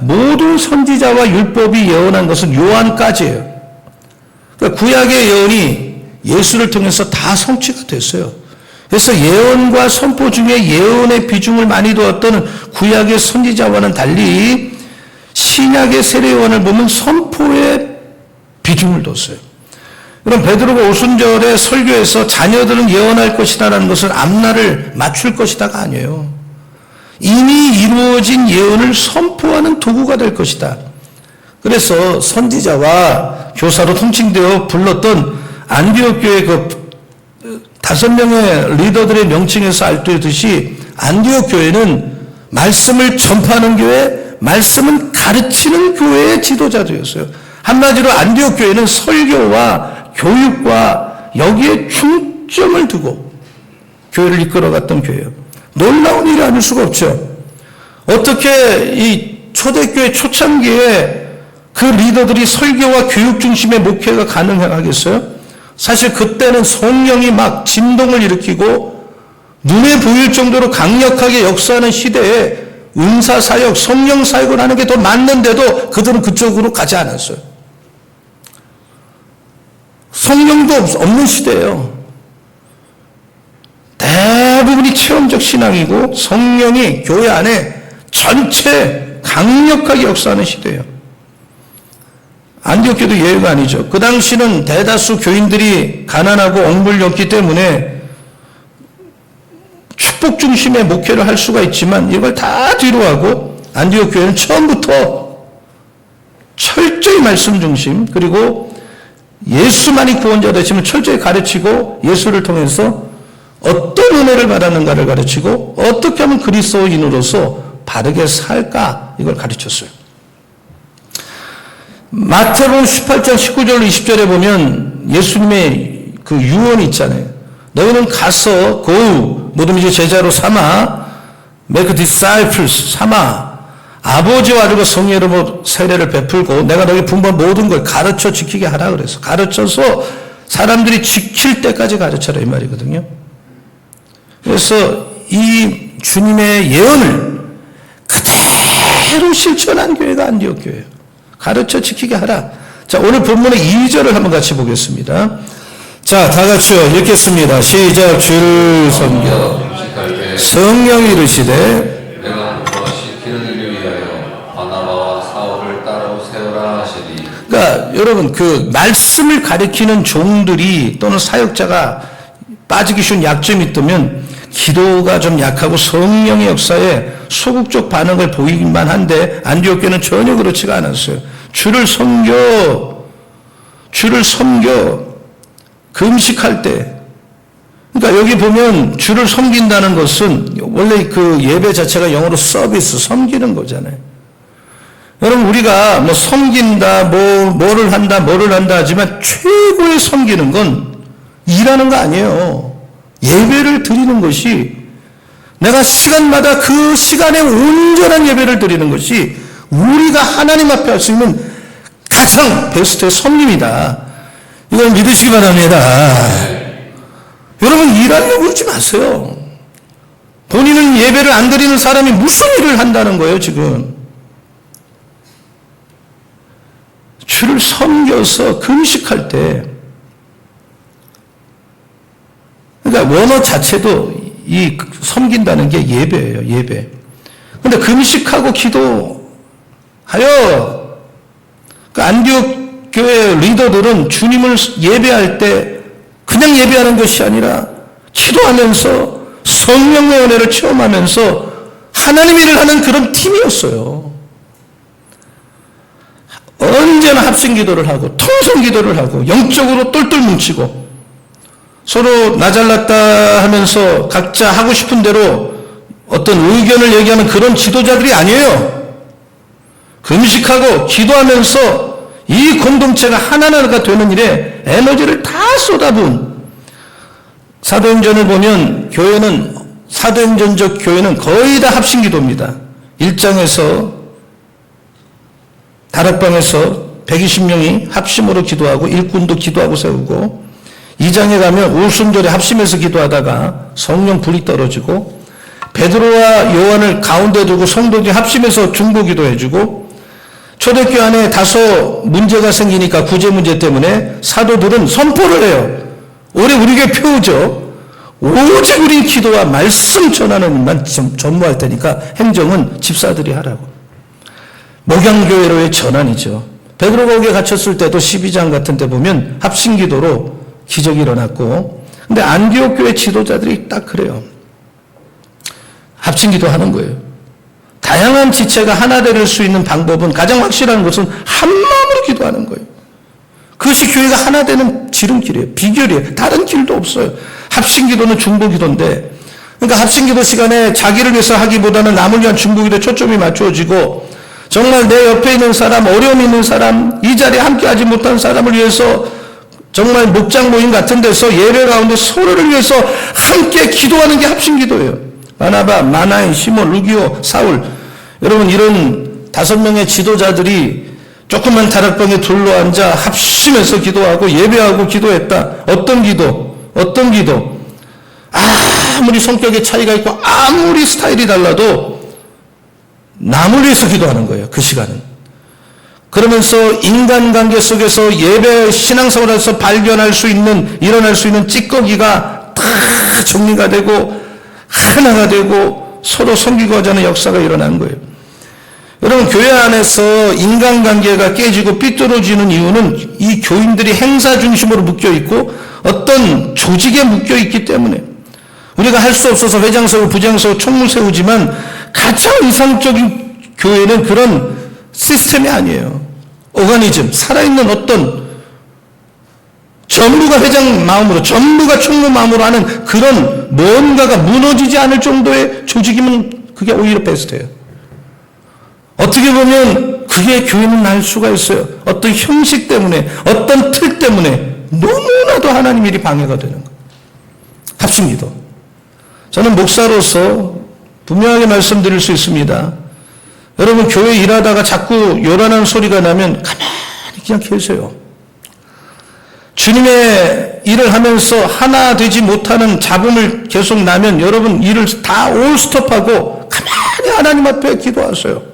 모든 선지자와 율법이 예언한 것은 요한까지예요. 그러니까 구약의 예언이 예수를 통해서 다 성취가 됐어요. 그래서 예언과 선포 중에 예언의 비중을 많이 두었던 구약의 선지자와는 달리 신약의 세례 요한을 보면 선포에 비중을 뒀어요. 그럼 베드로가 오순절에 설교에서 자녀들은 예언할 것이다라는 것은 앞날을 맞출 것이다가 아니에요. 이미 이루어진 예언을 선포하는 도구가 될 것이다. 그래서 선지자와 교사로 통칭되어 불렀던 안디옥 교회 그 5명의 리더들의 명칭에서 알듯이 안디옥 교회는 말씀을 전파하는 교회, 말씀은 가르치는 교회의 지도자들이었어요. 한마디로 안디옥 교회는 설교와 교육과 여기에 중점을 두고 교회를 이끌어갔던 교회예요. 놀라운 일이 아닐 수가 없죠. 어떻게 이 초대교회 초창기에 그 리더들이 설교와 교육 중심의 목회가 가능하겠어요? 사실 그때는 성령이 막 진동을 일으키고 눈에 보일 정도로 강력하게 역사하는 시대에 은사사역, 성령사역을 하는 게 더 맞는데도 그들은 그쪽으로 가지 않았어요. 성령도 없는 시대예요. 대부분이 체험적 신앙이고 성령이 교회 안에 전체 강력하게 역사하는 시대예요. 안디옥교도 예외가 아니죠. 그 당시는 대다수 교인들이 가난하고 억눌렸기 때문에 축복 중심의 목회를 할 수가 있지만 이걸 다 뒤로 하고 안디옥 교회는 처음부터 철저히 말씀 중심, 그리고 예수만이 구원자 되시면 철저히 가르치고 예수를 통해서 어떤 은혜를 받았는가를 가르치고 어떻게 하면 그리스도인으로서 바르게 살까 이걸 가르쳤어요. 마태복음 18장 19절 20절에 보면 예수님의 그 유언이 있잖아요. 너희는 가서 go 모든 이제 제자로 삼아 make disciples 삼아 아버지와 아들과 성령 이름으로 세례를 베풀고 내가 너희 분부한 모든 걸 가르쳐 지키게 하라 그래서 가르쳐서 사람들이 지킬 때까지 가르쳐라 이 말이거든요. 그래서 이 주님의 예언을 그대로 실천한 교회가 안디옥 교회예요. 가르쳐 지키게 하라. 자, 오늘 본문의 2절을 한번 같이 보겠습니다. 자, 다 같이요. 읽겠습니다. 시작. 주를 섬겨 성령이 이르시되 내가 시키는 일을 위하여 바나바와 사울을 따로 세우라 하시니. 그러니까 여러분 그 말씀을 가리키는 종들이 또는 사역자가 빠지기 쉬운 약점이 있다면 기도가 좀 약하고 성령의 역사에 소극적 반응을 보이기만 한데 안디옥 교회는 전혀 그렇지가 않았어요. 주를 섬겨 금식할 때, 그러니까 여기 보면 주를 섬긴다는 것은 원래 그 예배 자체가 영어로 서비스, 섬기는 거잖아요. 여러분 우리가 뭐 섬긴다, 뭐를 한다 하지만 최고의 섬기는 건 일하는 거 아니에요. 예배를 드리는 것이, 내가 시간마다 그 시간에 온전한 예배를 드리는 것이 우리가 하나님 앞에 할 수 있는 가장 베스트의 섬김이다. 이걸 믿으시기 바랍니다. 여러분 일하려고 그러지 마세요. 본인은 예배를 안 드리는 사람이 무슨 일을 한다는 거예요 지금. 주를 섬겨서 금식할 때, 그러니까 원어 자체도 이 섬긴다는 게 예배예요, 예배. 근데 금식하고 기도하여, 그 안디옥 교회 리더들은 주님을 예배할 때 그냥 예배하는 것이 아니라 기도하면서 성령의 은혜를 체험하면서 하나님 일을 하는 그런 팀이었어요. 언제나 합심 기도를 하고 통성 기도를 하고 영적으로 똘똘 뭉치고 서로 나 잘났다 하면서 각자 하고 싶은 대로 어떤 의견을 얘기하는 그런 지도자들이 아니에요. 금식하고 기도하면서 이 공동체가 하나가 되는 일에 에너지를 다 쏟아부은, 사도행전을 보면 교회는, 사도행전적 교회는 거의 다 합심 기도입니다. 1장에서 다락방에서 120명이 합심으로 기도하고 일꾼도 기도하고 세우고, 2장에 가면 오순절에 합심해서 기도하다가 성령 불이 떨어지고, 베드로와 요한을 가운데 두고 성도들이 합심해서 중보 기도해주고, 초대교회 안에 다소 문제가 생기니까 구제 문제 때문에 사도들은 선포를 해요. 올해 우리 교회 표죠. 오직 우리 기도와 말씀 전하는 일만 전무할 테니까 행정은 집사들이 하라고. 목양교회로의 전환이죠. 베드로가 거기에 갇혔을 때도 12장 같은 데 보면 합심기도로 기적이 일어났고, 근데 안디옥 교회 지도자들이 딱 그래요. 합심기도 하는 거예요. 다양한 지체가 하나 될 수 있는 방법은, 가장 확실한 것은 한 마음으로 기도하는 거예요. 그것이 교회가 하나 되는 지름길이에요. 비결이에요. 다른 길도 없어요. 합심기도는 중보기도인데, 그러니까 합심기도 시간에 자기를 위해서 하기보다는 남을 위한 중보기도에 초점이 맞추어지고, 정말 내 옆에 있는 사람, 어려움 있는 사람, 이 자리에 함께하지 못한 사람을 위해서 정말 목장 모임 같은 데서 예배 가운데 서로를 위해서 함께 기도하는 게 합심기도예요. 바나바, 마나인, 시몬, 루기오, 사울, 여러분 이런 5명의 지도자들이 조그만 다락방에 둘러앉아 합심해서 기도하고 예배하고 기도했다. 어떤 기도? 어떤 기도? 아무리 성격의 차이가 있고 아무리 스타일이 달라도 남을 위해서 기도하는 거예요. 그 시간은. 그러면서 인간관계 속에서 예배 신앙생활에서 발견할 수 있는, 일어날 수 있는 찌꺼기가 다 정리가 되고 하나가 되고 서로 섬기고 하자는 역사가 일어난 거예요. 여러분, 교회 안에서 인간관계가 깨지고 삐뚤어지는 이유는 이 교인들이 행사 중심으로 묶여있고 어떤 조직에 묶여있기 때문에, 우리가 할 수 없어서 회장 세우고 부장 세우고 총무 세우지만 가장 이상적인 교회는 그런 시스템이 아니에요. 오가니즘, 살아있는 어떤 전부가 회장 마음으로, 전부가 총무 마음으로 하는 그런 뭔가가 무너지지 않을 정도의 조직이면 그게 오히려 베스트예요. 어떻게 보면 그게 교회는 날 수가 있어요. 어떤 형식 때문에, 어떤 틀 때문에 너무나도 하나님 일이 방해가 되는 거예요. 합심기도. 저는 목사로서 분명하게 말씀드릴 수 있습니다. 여러분, 교회 일하다가 자꾸 요란한 소리가 나면 가만히 그냥 계세요. 주님의 일을 하면서 하나 되지 못하는 잡음을 계속 나면 여러분 일을 다 올스톱하고 가만히 하나님 앞에 기도하세요.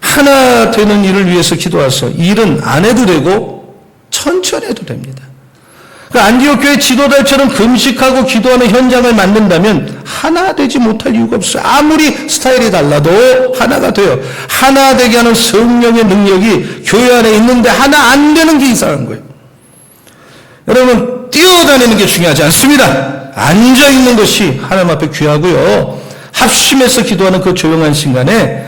하나 되는 일을 위해서 기도하세요. 일은 안 해도 되고 천천히 해도 됩니다. 안디옥 교회 지도자처럼 금식하고 기도하는 현장을 만든다면 하나 되지 못할 이유가 없어요. 아무리 스타일이 달라도 하나가 돼요. 하나 되게 하는 성령의 능력이 교회 안에 있는데 하나 안 되는 게 이상한 거예요. 여러분, 뛰어다니는 게 중요하지 않습니다. 앉아있는 것이 하나님 앞에 귀하고요. 합심해서 기도하는 그 조용한 시간에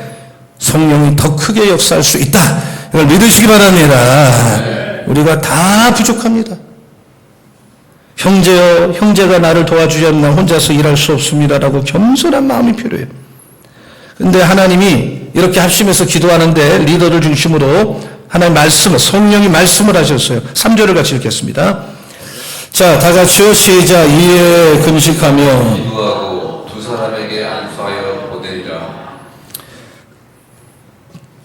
성령이 더 크게 역사할 수 있다. 이걸 믿으시기 바랍니다. 우리가 다 부족합니다. 형제여, 형제가 나를 도와주지 않나 혼자서 일할 수 없습니다라고 겸손한 마음이 필요해요. 근데 하나님이 이렇게 합심해서 기도하는데 리더를 중심으로 하나님 말씀을, 성령이 말씀을 하셨어요. 3절을 같이 읽겠습니다. 자, 다 같이요. 시작. 이에 금식하며 기도하고 두 사람에게 안수하여 보내리라.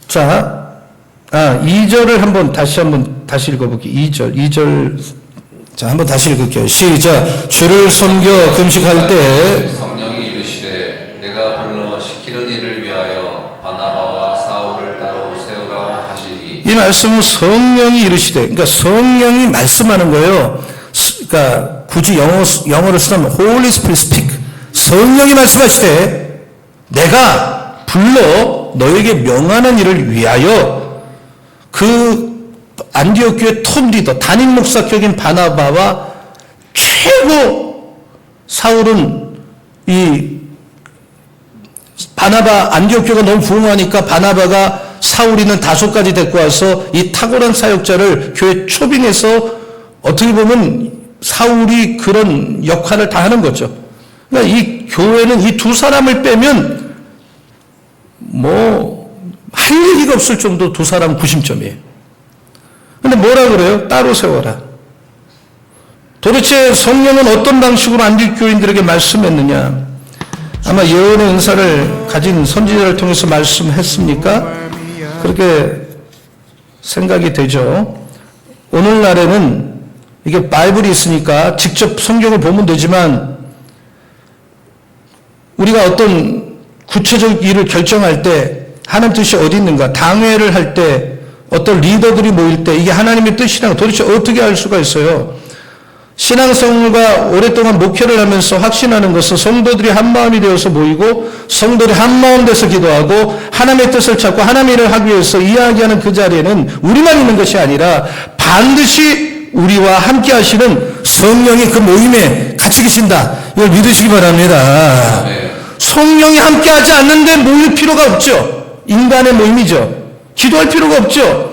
자, 2절을 다시 읽어볼게요. 2절. 자, 한번 다시 읽을게요. 시작. 주를 섬겨 금식할 때 성령이 이르시되 내가 불러 시키는 일을 위하여 바나바와 사울을 따로 세우라 하시니. 이 말씀은 성령이 이르시되, 그러니까 성령이 말씀하는 거예요. 그러니까 굳이 영어를 쓰면 Holy Spirit speak. 성령이 말씀하시되 내가 불러 너에게 명하는 일을 위하여 그 안디옥 교회 톱 리더 담임 목사격인 바나바와 최고 사울은 이 바나바 안디옥 교회가 너무 부흥하니까 바나바가 사울 있는 다소까지 데리고 와서 이 탁월한 사역자를 교회 초빙해서 어떻게 보면 사울이 그런 역할을 다 하는 거죠. 그러니까 이 교회는 이 두 사람을 빼면 할 얘기가 없을 정도 두 사람 구심점이에요. 근데 뭐라 그래요? 따로 세워라. 도대체 성령은 어떤 방식으로 안디옥 교인들에게 말씀했느냐? 아마 예언의 은사를 가진 선지자를 통해서 말씀했습니까? 그렇게 생각이 되죠. 오늘날에는 이게 바이블이 있으니까 직접 성경을 보면 되지만 우리가 어떤 구체적 일을 결정할 때 하나님 뜻이 어디 있는가, 당회를 할 때 어떤 리더들이 모일 때 이게 하나님의 뜻이라는 도대체 어떻게 알 수가 있어요? 신앙생활과 오랫동안 목회를 하면서 확신하는 것은 성도들이 한 마음이 되어서 모이고 성도들이 한 마음 돼서 기도하고 하나님의 뜻을 찾고 하나님의 일을 하기 위해서 이야기하는 그 자리에는 우리만 있는 것이 아니라 반드시 우리와 함께 하시는 성령이 그 모임에 같이 계신다. 이걸 믿으시기 바랍니다. 성령이 함께 하지 않는데 모일 필요가 없죠. 인간의 모임이죠. 기도할 필요가 없죠.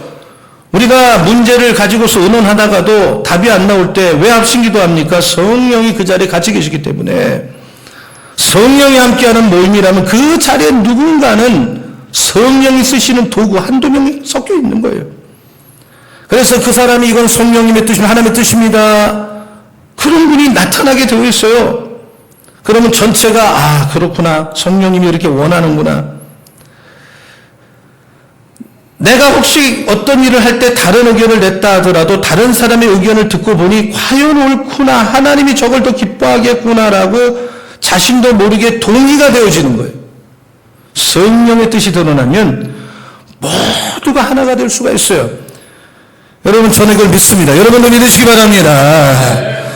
우리가 문제를 가지고서 의논하다가도 답이 안 나올 때 왜 합심 기도합니까? 성령이 그 자리에 같이 계시기 때문에. 성령이 함께하는 모임이라면 그 자리에 누군가는 성령이 쓰시는 도구 한두 명이 섞여 있는 거예요. 그래서 그 사람이 이건 성령님의 뜻입니다. 하나님의 뜻입니다. 그런 분이 나타나게 되어 있어요. 그러면 전체가 그렇구나. 성령님이 이렇게 원하는구나. 내가 혹시 어떤 일을 할 때 다른 의견을 냈다 하더라도 다른 사람의 의견을 듣고 보니 과연 옳구나, 하나님이 저걸 더 기뻐하겠구나라고 자신도 모르게 동의가 되어지는 거예요. 성령의 뜻이 드러나면 모두가 하나가 될 수가 있어요. 여러분, 저는 이걸 믿습니다. 여러분도 믿으시기 바랍니다.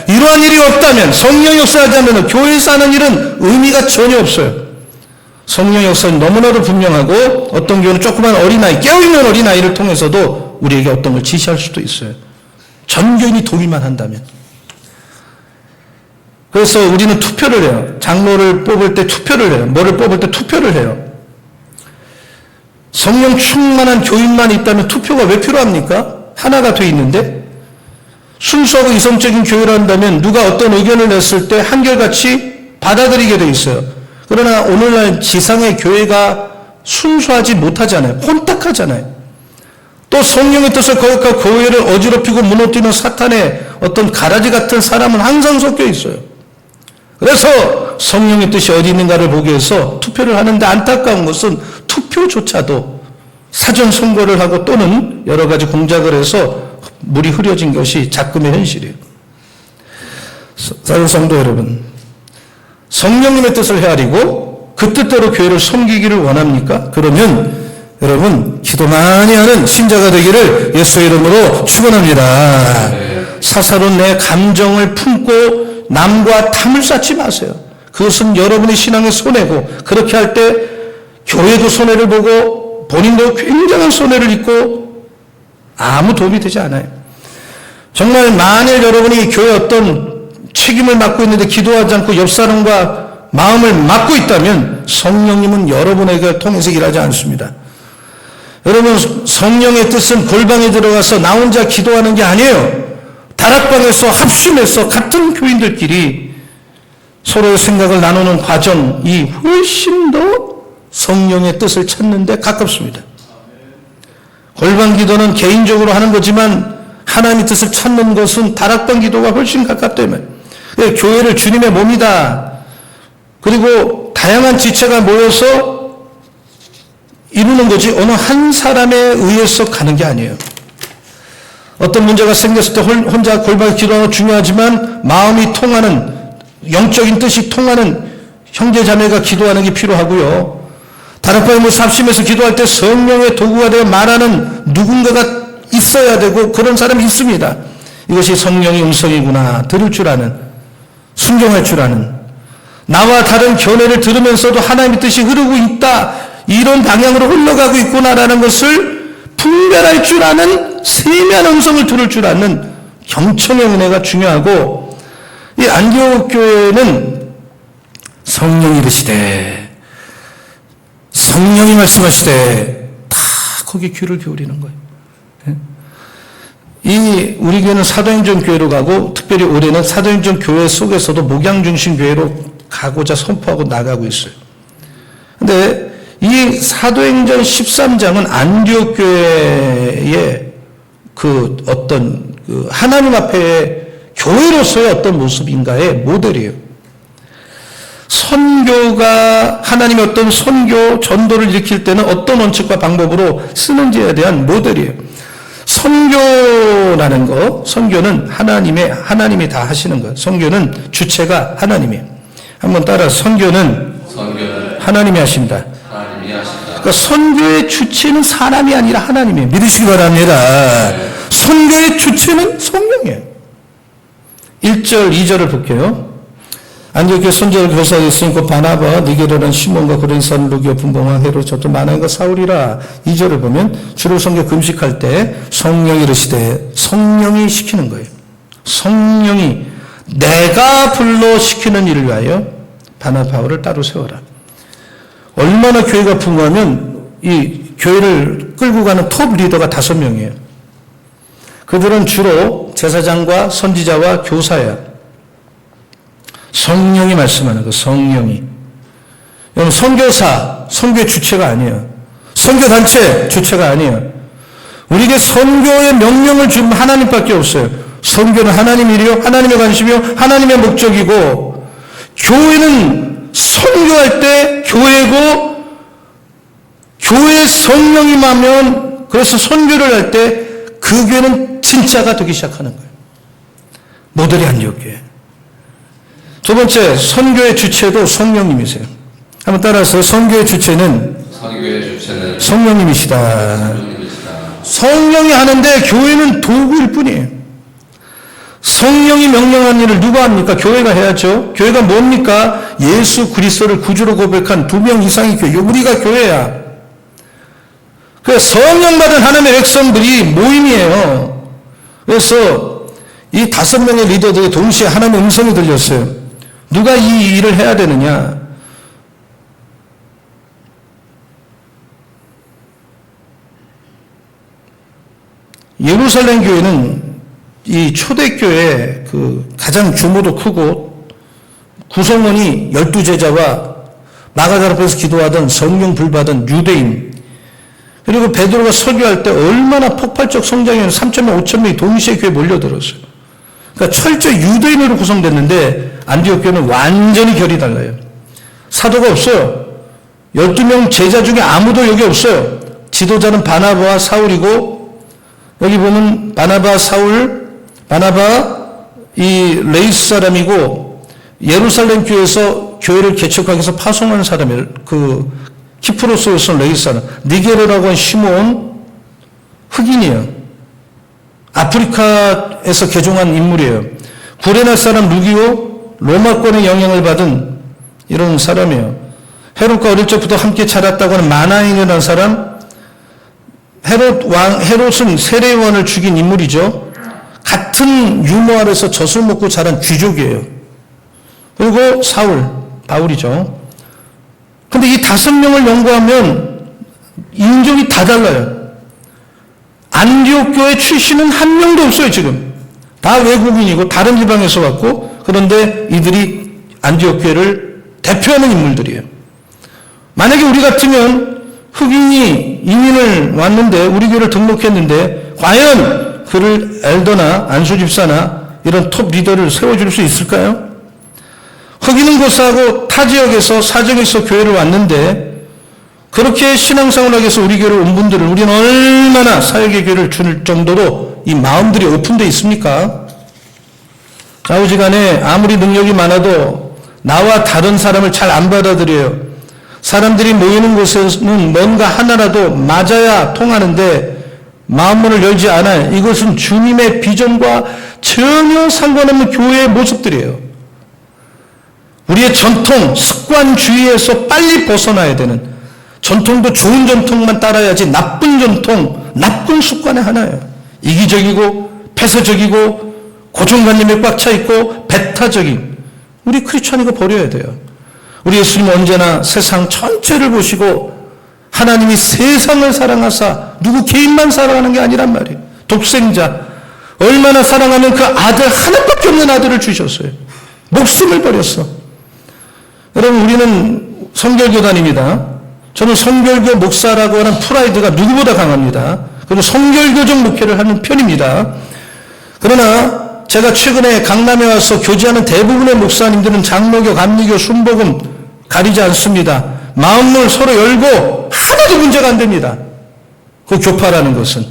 이러한 일이 없다면, 성령 역사하지 않으면 교회에서 하는 일은 의미가 전혀 없어요. 성령 역사는 너무나도 분명하고 어떤 경우는 조그만 어린아이, 깨어있는 어린아이를 통해서도 우리에게 어떤 걸 지시할 수도 있어요. 전 교인이 동의만 한다면. 그래서 우리는 투표를 해요. 장로를 뽑을 때 투표를 해요. 뭐를 뽑을 때 투표를 해요. 성령 충만한 교인만 있다면 투표가 왜 필요합니까? 하나가 돼 있는데. 순수하고 이성적인 교회를 한다면 누가 어떤 의견을 냈을 때 한결같이 받아들이게 돼 있어요. 그러나 오늘날 지상의 교회가 순수하지 못하잖아요. 혼탁하잖아요. 또 성령의 뜻을 거역하고 교회를 어지럽히고 무너뜨리는 사탄의 어떤 가라지 같은 사람은 항상 섞여 있어요. 그래서 성령의 뜻이 어디 있는가를 보기 위해서 투표를 하는데 안타까운 것은 투표조차도 사전 선거를 하고 또는 여러 가지 공작을 해서 물이 흐려진 것이 작금의 현실이에요. 사랑하는 성도 여러분, 성령님의 뜻을 헤아리고 그 뜻대로 교회를 섬기기를 원합니까? 그러면 여러분 기도 많이 하는 신자가 되기를 예수의 이름으로 축원합니다. 사사로운 내 감정을 품고 남과 탐을 쌓지 마세요. 그것은 여러분의 신앙의 손해고, 그렇게 할 때 교회도 손해를 보고 본인도 굉장한 손해를 입고 아무 도움이 되지 않아요. 정말 만일 여러분이 교회 어떤 책임을 맡고 있는데 기도하지 않고 옆 사람과 마음을 맡고 있다면 성령님은 여러분에게 통해서 일하지 않습니다. 여러분, 성령의 뜻은 골방에 들어가서 나 혼자 기도하는 게 아니에요. 다락방에서 합심해서 같은 교인들끼리 서로의 생각을 나누는 과정이 훨씬 더 성령의 뜻을 찾는 데 가깝습니다. 골방 기도는 개인적으로 하는 거지만 하나님의 뜻을 찾는 것은 다락방 기도가 훨씬 가깝다면, 교회를 주님의 몸이다. 그리고 다양한 지체가 모여서 이루는 거지 어느 한 사람에 의해서 가는 게 아니에요. 어떤 문제가 생겼을 때 혼자 골방에 기도하는 건 중요하지만 마음이 통하는, 영적인 뜻이 통하는 형제 자매가 기도하는 게 필요하고요. 다락방에 뭐 삽심해서 기도할 때 성령의 도구가 되어 말하는 누군가가 있어야 되고 그런 사람이 있습니다. 이것이 성령의 음성이구나. 들을 줄 아는, 순종할 줄 아는, 나와 다른 견해를 들으면서도 하나님의 뜻이 흐르고 있다, 이런 방향으로 흘러가고 있구나라는 것을 분별할 줄 아는, 세미한 음성을 들을 줄 아는 경청의 은혜가 중요하고, 이 안디옥 교회는 성령이 이르시되, 성령이 말씀하시되 다 거기에 귀를 기울이는 거예요. 우리 교회는 사도행전 교회로 가고, 특별히 올해는 사도행전 교회 속에서도 목양 중심 교회로 가고자 선포하고 나가고 있어요. 근데 이 사도행전 13장은 안디옥 교회의 그 어떤 하나님 앞에 교회로서의 어떤 모습인가의 모델이에요. 선교가, 하나님의 어떤 선교 전도를 일으킬 때는 어떤 원칙과 방법으로 쓰는지에 대한 모델이에요. 선교라는 거, 선교는 하나님이 다 하시는 거예요. 선교는 주체가 하나님이에요. 한번 따라서 선교는 하나님이 하신다. 하나님이 하신다. 그러니까 선교의 주체는 사람이 아니라 하나님이에요. 믿으시기 바랍니다. 선교의 주체는 성령이에요. 1절, 2절을 볼게요. 안디옥 선지자를 교사였으니까 바나바, 니게르라는 시몬과 고린산 루기오 분봉왕 헤롯 저도 마나인과 사울이라. 2절을 보면 주로 선교 금식할 때 성령이 이르시되, 성령이 시키는 거예요. 성령이 내가 불러 시키는 일을 위하여 바나바를 따로 세워라. 얼마나 교회가 풍부하면 이 교회를 끌고 가는 톱 리더가 5명이에요. 그들은 주로 제사장과 선지자와 교사예요. 성령이 말씀하는 거, 성령이. 여러분, 선교사, 선교의 주체가 아니에요. 선교단체 주체가 아니에요. 우리에게 선교의 명령을 준 하나님밖에 없어요. 선교는 하나님의 일이요, 하나님의 관심이요, 하나님의 목적이고, 교회는 선교할 때 교회고, 교회에 성령이 임하면, 그래서 선교를 할 때 그 교회는 진짜가 되기 시작하는 거예요. 모델이 안디옥 교회. 두 번째, 선교의 주체도 성령님이세요. 한번 따라서 선교의 주체는 성령님이시다. 성령이 하는데 교회는 도구일 뿐이에요. 성령이 명령한 일을 누가 합니까? 교회가 해야죠. 교회가 뭡니까? 예수 그리스도를 구주로 고백한 2명 이상의 교회. 우리가 교회야. 그 성령 받은 하나님의 백성들이 모임이에요. 그래서 이 5명의 리더들이 동시에 하나님의 음성이 들렸어요. 누가 이 일을 해야 되느냐? 예루살렘 교회는 이 초대교회 가장 규모도 크고 구성원이 12제자와 마가다 앞에서 기도하던 성령 불받은 유대인, 그리고 베드로가 설교할 때 얼마나 폭발적 성장이었는데 3,000명, 5,000명이 동시에 교회에 몰려들었어요. 그러니까 철저히 유대인으로 구성됐는데 안디옥 교회는 완전히 결이 달라요. 사도가 없어요. 12명 제자 중에 아무도 여기 없어요. 지도자는 바나바와 사울이고, 여기 보면 바나바, 사울, 바나바 이 레이스 사람이고, 예루살렘 교회에서 교회를 개척하기 위해서 파송한 사람이에요. 키프로스에서 레이스 사람. 니게르라고 하는 시몬, 흑인이에요. 아프리카에서 개종한 인물이에요. 구레네 사람 루기오, 로마권의 영향을 받은 이런 사람이에요. 헤롯과 어릴 적부터 함께 자랐다고 하는 마나인이라는 사람, 헤롯은 세례요한을 죽인 인물이죠. 같은 유모 아래서 젖을 먹고 자란 귀족이에요. 그리고 사울, 바울이죠. 근데 이 5명을 연구하면 인종이 다 달라요. 안디옥 교회 출신은 한 명도 없어요, 지금. 다 외국인이고 다른 지방에서 왔고, 그런데 이들이 안디옥 교회를 대표하는 인물들이에요. 만약에 우리 같으면 흑인이 이민을 왔는데 우리 교회를 등록했는데 과연 그를 엘더나 안수 집사나 이런 톱 리더를 세워줄 수 있을까요? 흑인은 고사하고 타 지역에서 사정에서 교회를 왔는데 그렇게 신앙생활을 하기 위해서 우리 교회를 온 분들을 우리는 얼마나 사역의 교회를 줄 정도로 이 마음들이 오픈되어 있습니까? 좌우지간에 아무리 능력이 많아도 나와 다른 사람을 잘 안 받아들여요. 사람들이 모이는 곳에는 뭔가 하나라도 맞아야 통하는데 마음문을 열지 않아요. 이것은 주님의 비전과 전혀 상관없는 교회의 모습들이에요. 우리의 전통, 습관주의에서 빨리 벗어나야 되는, 전통도 좋은 전통만 따라야지 나쁜 전통, 나쁜 습관의 하나예요. 이기적이고 폐쇄적이고 고정관념에 꽉 차 있고 배타적인 우리 크리스찬 이거 버려야 돼요. 우리 예수님 언제나 세상 전체를 보시고 하나님이 세상을 사랑하사 누구 개인만 사랑하는 게 아니란 말이에요. 독생자 얼마나 사랑하면 그 아들 하나밖에 없는 아들을 주셨어요. 목숨을 버렸어. 여러분 우리는 성결교단입니다. 저는 성결교 목사라고 하는 프라이드가 누구보다 강합니다. 그리고 성결교적 목회를 하는 편입니다. 그러나 제가 최근에 강남에 와서 교제하는 대부분의 목사님들은 장로교, 감리교, 순복음 가리지 않습니다. 마음을 서로 열고 하나도 문제가 안 됩니다. 그 교파라는 것은.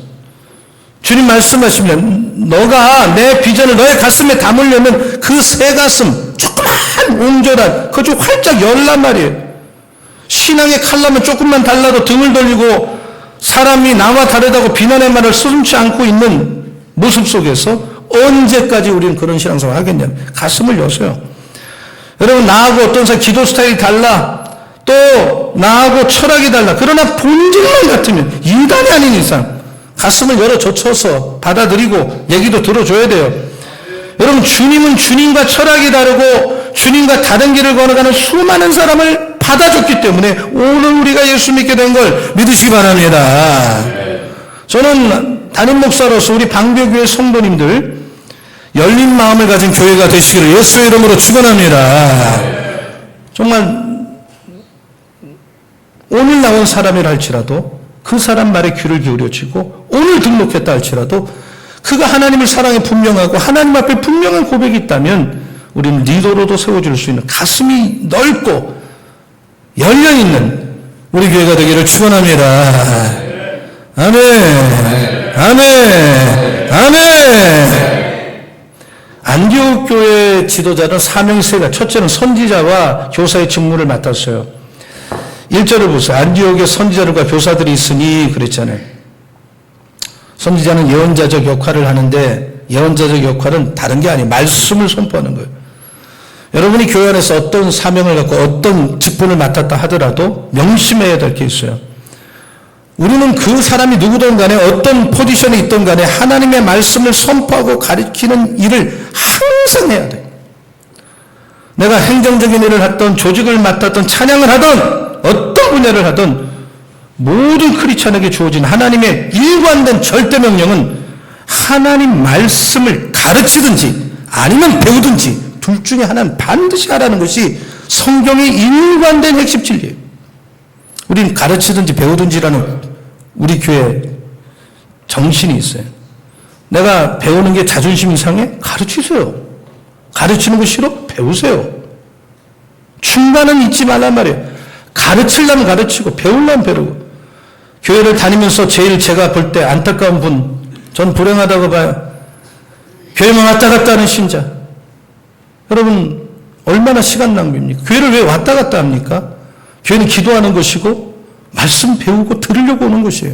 주님 말씀하시면 너가 내 비전을 너의 가슴에 담으려면 그 새 가슴 조그만 온전한 그거 좀 활짝 열란 말이에요. 신앙의 칼라면 조금만 달라도 등을 돌리고 사람이 나와 다르다고 비난의 말을 서슴지 않고 있는 모습 속에서 언제까지 우리는 그런 신앙생활을 하겠냐면 가슴을 여세요. 여러분 나하고 어떤 사람 기도 스타일이 달라 또 나하고 철학이 달라 그러나 본질만 같으면 인간이 아닌 이상 가슴을 열어 젖혀서 받아들이고 얘기도 들어줘야 돼요. 여러분 주님은 주님과 철학이 다르고 주님과 다른 길을 걸어가는 수많은 사람을 받아줬기 때문에 오늘 우리가 예수 믿게 된 걸 믿으시기 바랍니다. 저는 담임 목사로서 우리 방배교회 성도님들 열린 마음을 가진 교회가 되시기를 예수의 이름으로 축원합니다. 정말 오늘 나온 사람이라 할지라도 그 사람 말에 귀를 기울여지고 오늘 등록했다 할지라도 그가 하나님을 사랑에 분명하고 하나님 앞에 분명한 고백이 있다면 우리는 리더로도 세워줄 수 있는 가슴이 넓고 열려있는 우리 교회가 되기를 축원합니다. 아멘. 아멘. 아멘. 안디옥 교회 지도자는 사명이 세 가지. 첫째는 선지자와 교사의 직무를 맡았어요. 1절을 보세요. 안디옥에 선지자들과 교사들이 있으니 그랬잖아요. 선지자는 예언자적 역할을 하는데 예언자적 역할은 다른 게 아니에요. 말씀을 선포하는 거예요. 여러분이 교회 안에서 어떤 사명을 갖고 어떤 직분을 맡았다 하더라도 명심해야 될 게 있어요. 우리는 그 사람이 누구든 간에 어떤 포지션에 있든 간에 하나님의 말씀을 선포하고 가르치는 일을 항상 해야 돼. 내가 행정적인 일을 하든 조직을 맡았든 찬양을 하든 어떤 분야를 하든 모든 크리스찬에게 주어진 하나님의 일관된 절대 명령은 하나님 말씀을 가르치든지 아니면 배우든지 둘 중에 하나는 반드시 하라는 것이 성경의 일관된 핵심 진리예요. 우리는 가르치든지 배우든지라는 우리 교회 정신이 있어요. 내가 배우는 게 자존심이 상해? 가르치세요. 가르치는 거 싫어? 배우세요. 중간은 잊지 말란 말이에요. 가르치려면 가르치고 배우려면 배우고. 교회를 다니면서 제일 제가 볼 때 안타까운 분, 전 불행하다고 봐요. 교회만 왔다 갔다 하는 신자. 여러분 얼마나 시간 낭비입니까? 교회를 왜 왔다 갔다 합니까? 교회는 기도하는 것이고 말씀 배우고 들으려고 오는 것이에요.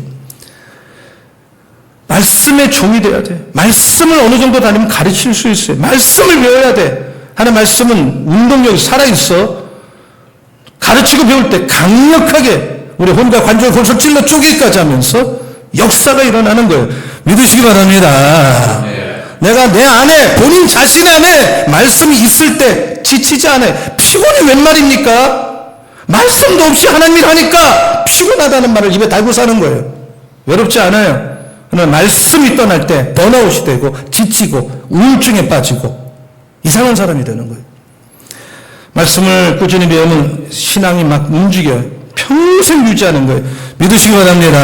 말씀의 종이 돼야 돼. 말씀을 어느 정도 다니면 가르칠 수 있어요. 말씀을 배워야 돼. 하는 말씀은 운동력이 살아있어. 가르치고 배울 때 강력하게 우리 혼과 관절 골수 찔러 쪼개기까지 하면서 역사가 일어나는 거예요. 믿으시기 바랍니다. 내가 내 안에 본인 자신 안에 말씀이 있을 때 지치지 않아요. 피곤이 웬 말입니까? 말씀도 없이 하나님 일 하니까 피곤하다는 말을 입에 달고 사는 거예요. 외롭지 않아요. 그러나 말씀이 떠날 때 번아웃이 되고 지치고 우울증에 빠지고 이상한 사람이 되는 거예요. 말씀을 꾸준히 배우면 신앙이 막 움직여요. 평생 유지하는 거예요. 믿으시기 바랍니다.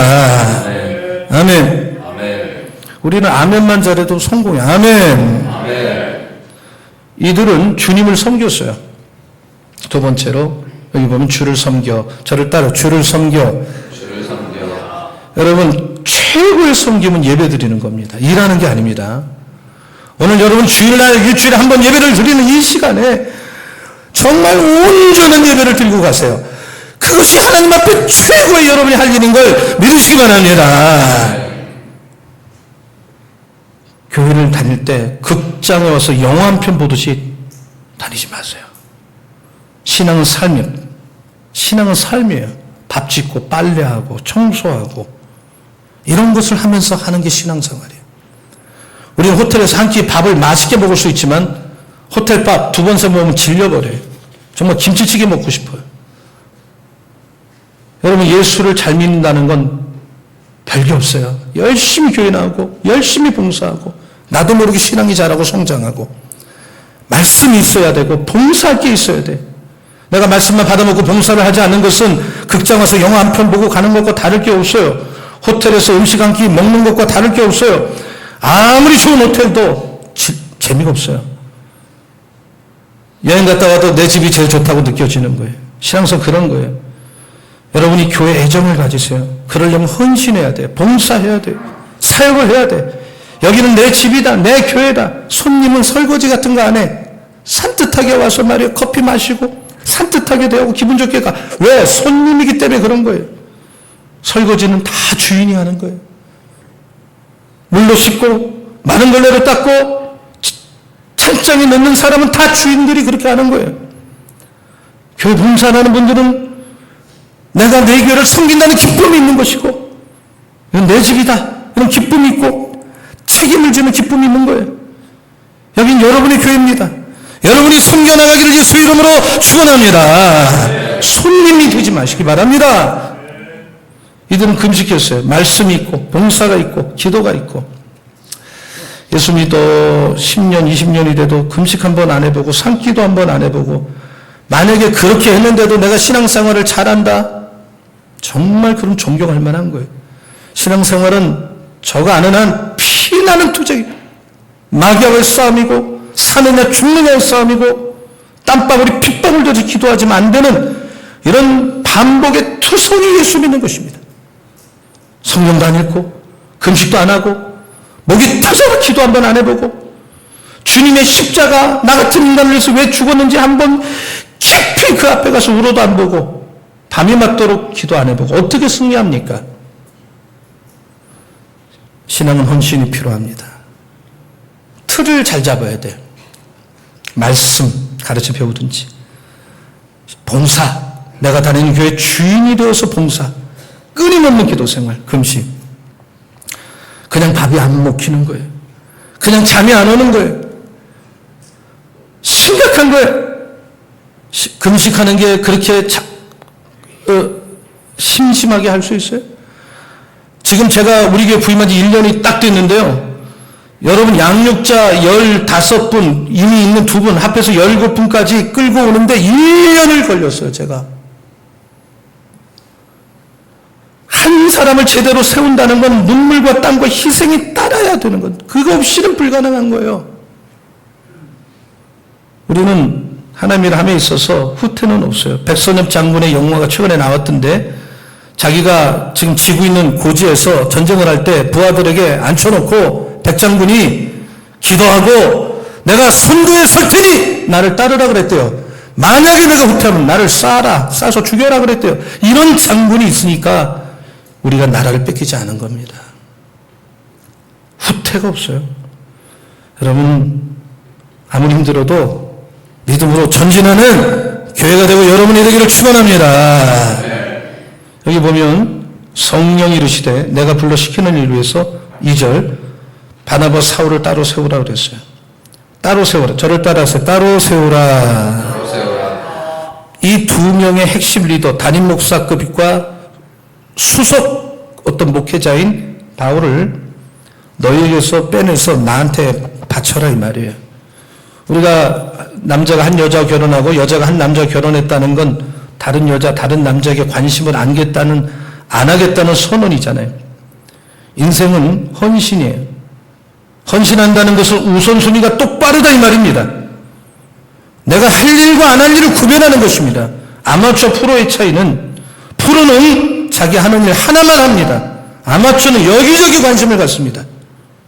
아멘. 아멘. 아멘. 우리는 아멘만 잘해도 성공이야. 아멘. 아멘. 이들은 주님을 섬겼어요. 두 번째로 여기 보면 주를 섬겨. 저를 따라 주를 섬겨. 주를 섬겨. 여러분 최고의 섬김은 예배 드리는 겁니다. 일하는 게 아닙니다. 오늘 여러분 주일날 일주일에 한 번 예배를 드리는 이 시간에 정말 온전한 예배를 드리고 가세요. 그것이 하나님 앞에 최고의 여러분이 할 일인 걸 믿으시기 바랍니다. 교회를 다닐 때 극장에 와서 영화 한 편 보듯이 다니지 마세요. 신앙은 삶이에요. 밥 짓고 빨래하고 청소하고 이런 것을 하면서 하는 게 신앙생활이에요. 우리는 호텔에서 한 끼 밥을 맛있게 먹을 수 있지만 호텔밥 2번 먹으면 질려버려요. 정말 김치찌개 먹고 싶어요. 여러분, 예수를 잘 믿는다는 건 별게 없어요. 열심히 교회 나오고 열심히 봉사하고 나도 모르게 신앙이 자라고 성장하고 말씀이 있어야 되고 봉사할 게 있어야 돼. 내가 말씀만 받아먹고 봉사를 하지 않는 것은 극장 와서 영화 한 편 보고 가는 것과 다를 게 없어요. 호텔에서 음식 한 끼 먹는 것과 다를 게 없어요. 아무리 좋은 호텔도 재미가 없어요. 여행 갔다 와도 내 집이 제일 좋다고 느껴지는 거예요. 신앙성 그런 거예요. 여러분이 교회 애정을 가지세요. 그러려면 헌신해야 돼. 봉사해야 돼. 사역을 해야 돼. 여기는 내 집이다. 내 교회다. 손님은 설거지 같은 거 안 해. 산뜻하게 와서 말이에요. 커피 마시고 산뜻하게 대하고 기분 좋게 가. 왜? 손님이기 때문에 그런 거예요. 설거지는 다 주인이 하는 거예요. 물로 씻고 마른 걸레로 닦고 찬장에 넣는 사람은 다 주인들이 그렇게 하는 거예요. 교회 봉사하는 분들은 내가 내 교회를 섬긴다는 기쁨이 있는 것이고 이건 내 집이다. 이런 기쁨이 있고 책임을 지는 기쁨이 있는 거예요. 여긴 여러분의 교회입니다. 여러분이 섬겨나가기를 예수 이름으로 축원합니다. 손님이 되지 마시기 바랍니다. 이들은 금식했어요. 말씀이 있고 봉사가 있고 기도가 있고. 예수 믿어 10년 20년이 돼도 금식 한번 안 해보고 산기도 한번 안 해보고 만약에 그렇게 했는데도 내가 신앙생활을 잘한다? 정말 그럼 존경할 만한 거예요. 신앙생활은 저거 아는 한 피나는 투쟁이 마귀와의 싸움이고 사느냐 죽느냐의 싸움이고 땀방울이 핏방울 되지 기도하지만 안 되는 이런 반복의 투성이 예수 믿는 것입니다. 성경도 안 읽고 금식도 안 하고 목이 터져서 기도 한번 안 해보고 주님의 십자가 나 같은 인간을 위해서 왜 죽었는지 한번 깊이 그 앞에 가서 울어도 안 보고 밤이 맞도록 기도 안 해보고 어떻게 승리합니까? 신앙은 헌신이 필요합니다. 틀을 잘 잡아야 돼요. 말씀 가르쳐 배우든지 봉사, 내가 다니는 교회 주인이 되어서 봉사, 끊임없는 기도생활, 금식. 그냥 밥이 안 먹히는 거예요. 그냥 잠이 안 오는 거예요. 심각한 거예요. 금식하는 게 그렇게 심심하게 할 수 있어요? 지금 제가 우리 교회 부임한 지 1년이 딱 됐는데요. 여러분 양육자 15분, 이미 있는 2분 합해서 17분까지 끌고 오는데 1년을 걸렸어요. 제가. 한 사람을 제대로 세운다는 건 눈물과 땀과 희생이 따라야 되는 건 그거 없이는 불가능한 거예요. 우리는 하나님 일함에 있어서 후퇴는 없어요. 백선엽 장군의 영화가 최근에 나왔던데 자기가 지금 지고 있는 고지에서 전쟁을 할 때 부하들에게 앉혀놓고 백장군이 기도하고 내가 선두에 설 테니 나를 따르라 그랬대요. 만약에 내가 후퇴하면 나를 쏴서 죽여라 그랬대요. 이런 장군이 있으니까 우리가 나라를 뺏기지 않은 겁니다. 후퇴가 없어요. 여러분 아무리 힘들어도 믿음으로 전진하는 교회가 되고 여러분이 되기를 축원합니다. 여기 보면 성령이 이르시되 내가 불러 시키는 일을 위해서 2절 바나바 사울을 따로 세우라 그랬어요. 따로 세우라. 저를 따라서 따로 세우라. 이 2명의 핵심 리더 담임 목사급과 수석 어떤 목회자인 바울을 너희에게서 빼내서 나한테 바쳐라 이 말이에요. 우리가 남자가 한 여자와 결혼하고 여자가 한 남자와 결혼했다는 건 다른 여자, 다른 남자에게 관심을 안 하겠다는 선언이잖아요. 인생은 헌신이에요. 헌신한다는 것은 우선순위가 똑바르다 이 말입니다. 내가 할 일과 안 할 일을 구별하는 것입니다. 아마추어 프로의 차이는 프로는 자기 하는 일 하나만 합니다. 아마추어는 여기저기 관심을 갖습니다.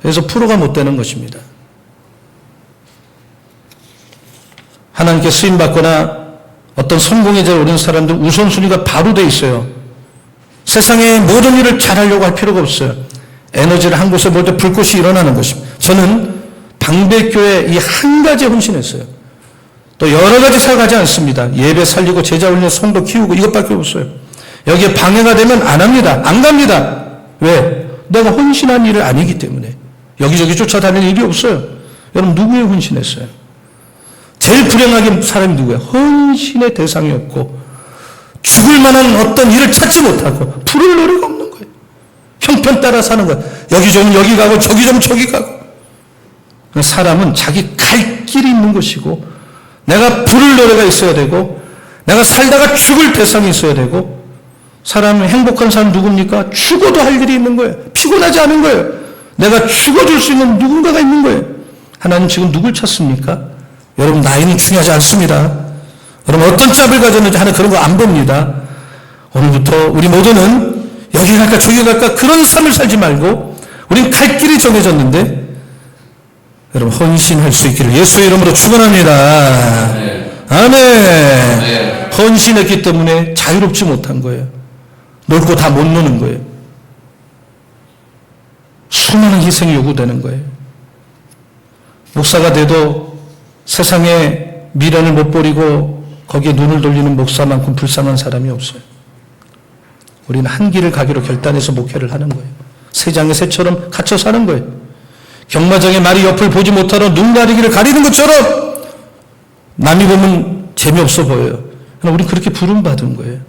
그래서 프로가 못 되는 것입니다. 하나님께 쓰임받거나 어떤 성공에 잘 오른 사람들 우선순위가 바로 돼 있어요. 세상의 모든 일을 잘하려고 할 필요가 없어요. 에너지를 한 곳에 모을 때 불꽃이 일어나는 것입니다. 저는 방배교회 이 한 가지에 헌신했어요. 또 여러 가지 생각하지 않습니다. 예배 살리고 제자 훈련 성도 키우고 이것밖에 없어요. 여기에 방해가 되면 안 합니다. 안 갑니다. 왜? 내가 헌신한 일을 아니기 때문에. 여기저기 쫓아다닐 일이 없어요. 여러분 누구에 헌신했어요? 제일 불행하게 사람이 누구예요? 헌신의 대상이었고 죽을 만한 어떤 일을 찾지 못하고 부를 노래가 없는 거예요. 형편 따라 사는 거예요. 여기 좀 여기 가고 저기 좀 저기 가고. 사람은 자기 갈 길이 있는 것이고 내가 부를 노래가 있어야 되고 내가 살다가 죽을 대상이 있어야 되고 사람은 행복한 사람 누굽니까? 죽어도 할 일이 있는 거예요. 피곤하지 않은 거예요. 내가 죽어줄 수 있는 누군가가 있는 거예요. 하나님 지금 누굴 찾습니까? 여러분 나이는 중요하지 않습니다. 여러분 어떤 짭을 가졌는지 하는 그런 거 안 봅니다. 오늘부터 우리 모두는 여기 갈까 저기 갈까 그런 삶을 살지 말고 우린 갈 길이 정해졌는데 여러분 헌신할 수 있기를 예수의 이름으로 축원합니다. 아멘. 헌신했기 때문에 자유롭지 못한 거예요. 놀고 다 못 노는 거예요. 수많은 희생이 요구되는 거예요. 목사가 돼도 세상에 미련을 못 버리고 거기에 눈을 돌리는 목사만큼 불쌍한 사람이 없어요. 우리는 한 길을 가기로 결단해서 목회를 하는 거예요. 새장의 새처럼 갇혀 사는 거예요. 경마장에 말이 옆을 보지 못하러 눈 가리기를 가리는 것처럼 남이 보면 재미없어 보여요. 그러나 우리는 그렇게 부름받은 거예요.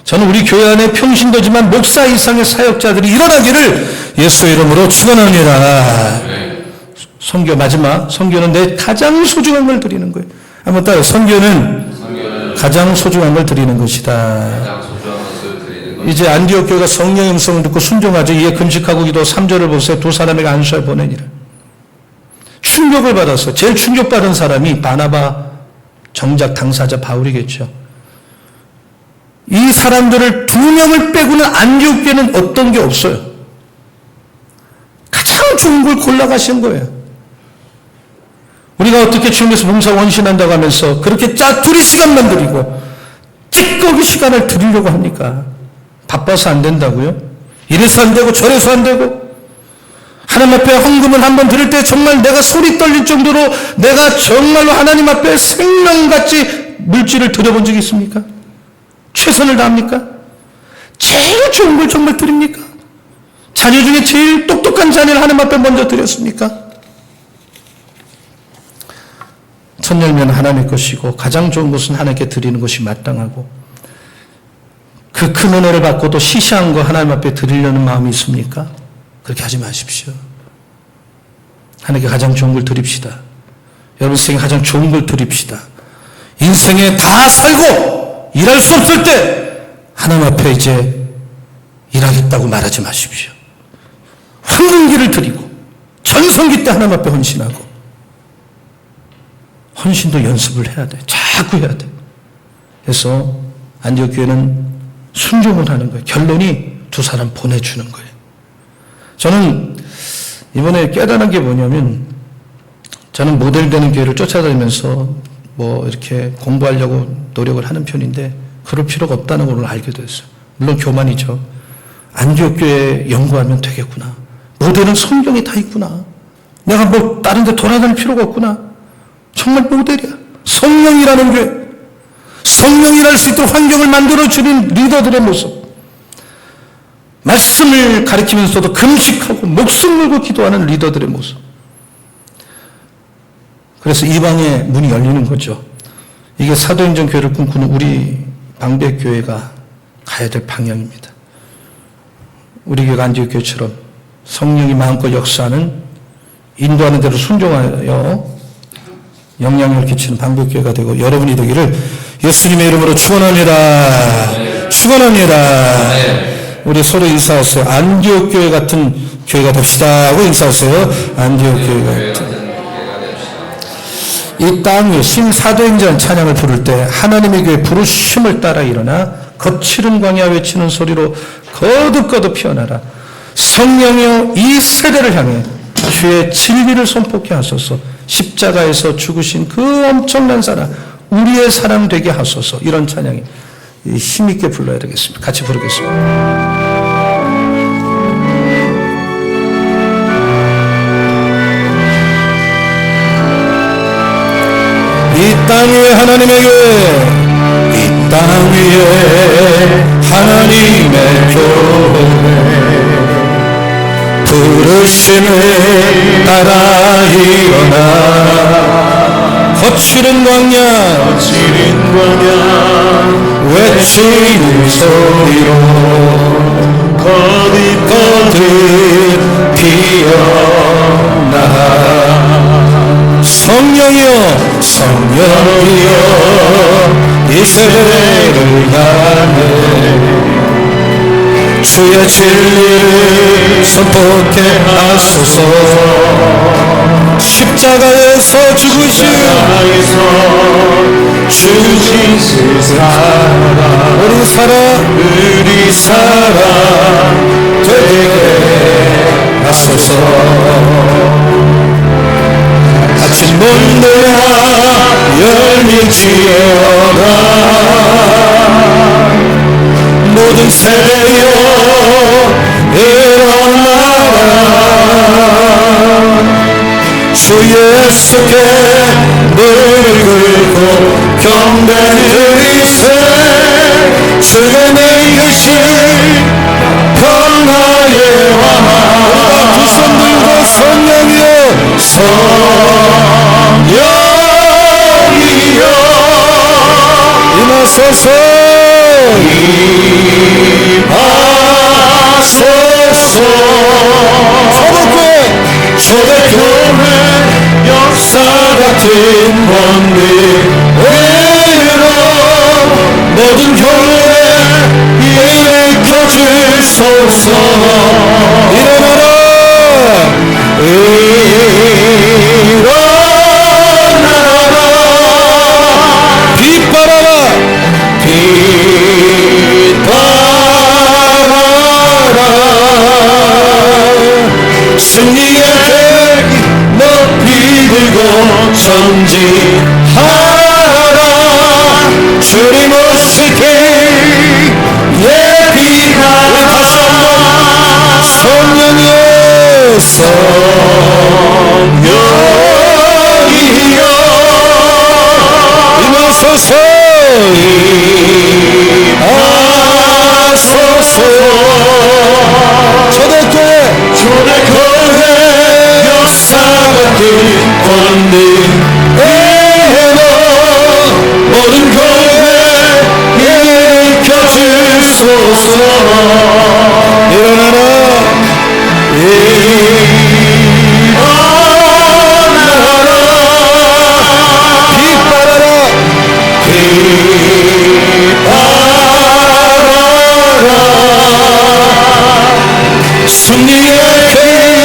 저는 우리 교회 안에 평신도지만 목사 이상의 사역자들이 일어나기를 예수의 이름으로 축원합니다. 선교 마지막 선교는 내 가장 소중한 걸 드리는 거예요. 한번 따라요. 선교는 가장 소중한 걸 드리는 것이다. 이제 안디옥 교회가 성령의 음성을 듣고 순종하죠. 이에 금식하고 기도 3절을 보세요. 두 사람에게 안수해 보내니라. 충격을 받았어요. 제일 충격받은 사람이 바나바 정작 당사자 바울이겠죠. 이 사람들을 두 명을 빼고는 안디옥 교회는 어떤 게 없어요. 가장 좋은 걸 골라가신 거예요. 우리가 어떻게 주님께서 봉사 원신한다고 하면서 그렇게 짜투리 시간만 드리고 찌꺼기 시간을 드리려고 합니까? 바빠서 안 된다고요? 이래서 안 되고 저래서 안 되고 하나님 앞에 헌금을 한번 드릴 때 정말 내가 소리 떨릴 정도로 내가 정말로 하나님 앞에 생명같이 물질을 드려본 적이 있습니까? 최선을 다합니까? 제일 좋은 걸 정말 드립니까? 자녀 중에 제일 똑똑한 자녀를 하나님 앞에 먼저 드렸습니까? 첫 열매는 하나님의 것이고 가장 좋은 것은 하나님께 드리는 것이 마땅하고 그 큰 은혜를 받고도 시시한 거 하나님 앞에 드리려는 마음이 있습니까? 그렇게 하지 마십시오. 하나님께 가장 좋은 걸 드립시다. 여러분 인생에 가장 좋은 걸 드립시다. 인생에 다 살고 일할 수 없을 때 하나님 앞에 이제 일하겠다고 말하지 마십시오. 황금기를 드리고 전성기 때 하나님 앞에 헌신하고 헌신도 연습을 해야 돼. 자꾸 해야 돼. 그래서 안디옥 교회는 순종을 하는 거예요. 결론이 두 사람 보내주는 거예요. 저는 이번에 깨달은 게 뭐냐면 저는 모델되는 교회를 쫓아다니면서 뭐 이렇게 공부하려고 노력을 하는 편인데 그럴 필요가 없다는 걸 오늘 알게 됐어요. 물론 교만이죠. 안디옥 교회 연구하면 되겠구나. 모델은 성경에 다 있구나. 내가 뭐 다른 데 돌아다닐 필요가 없구나. 정말 모델이야. 성령이라는 교회. 성령이랄 수 있도록 환경을 만들어주는 리더들의 모습. 말씀을 가르치면서도 금식하고 목숨 걸고 기도하는 리더들의 모습. 그래서 이방의 문이 열리는 거죠. 이게 사도행전 교회를 꿈꾸는 우리 방배교회가 가야 될 방향입니다. 우리 교회가 안디옥 교회처럼 성령이 마음껏 역사하는 인도하는 대로 순종하여 영향력을 끼치는 방배교회가 되고 여러분이 되기를 예수님의 이름으로 축원합니다. 축원합니다. 우리 서로 인사하세요. 안디옥 교회 같은 교회가 됩시다 하고 인사하세요. 안디옥 교회 같은. 이 땅에 신사도행전 찬양을 부를 때 하나님의 교회 부르심을 따라 일어나 거칠은 광야 외치는 소리로 거듭거듭 피어나라. 성령이여 이 세대를 향해 주의 진리를 선포케 하소서. 십자가에서 죽으신 그 엄청난 사랑 우리의 사랑 되게 하소서. 이런 찬양이 힘있게 불러야 되겠습니다. 같이 부르겠습니다. 이 땅 위에 하나님에게, 이 땅 위에 하나님의 교회 부르심을 따라 일어나 거칠은 광야 외치는 소리로 거듭 피어나 성령이여 이 세대를 향해 주의 진리를 선포케 하소서. 십자가에서 죽으신 우리 사랑 되게 하소서. 아침 문들아 열미치어라. 모든 세대여 일어나라. 주 예수께 무릎 꿇고 경배 드리세. 주의 내리신 평화의 왕 두 손 들고 성령이여 성령이여 임하소서. 초대교회 역사 같은 권위로 모든 교회에 일으켜 주소서. 일어나라 빛바라라 승리의 계획 높이 들고 전진하라. 주님 오시길 예비하라. 성령이여 임하소서. 초대교회 역사 같은 권위로 모든 교회 일으켜 주소서. 일어나라 빛바라라 승리의 계획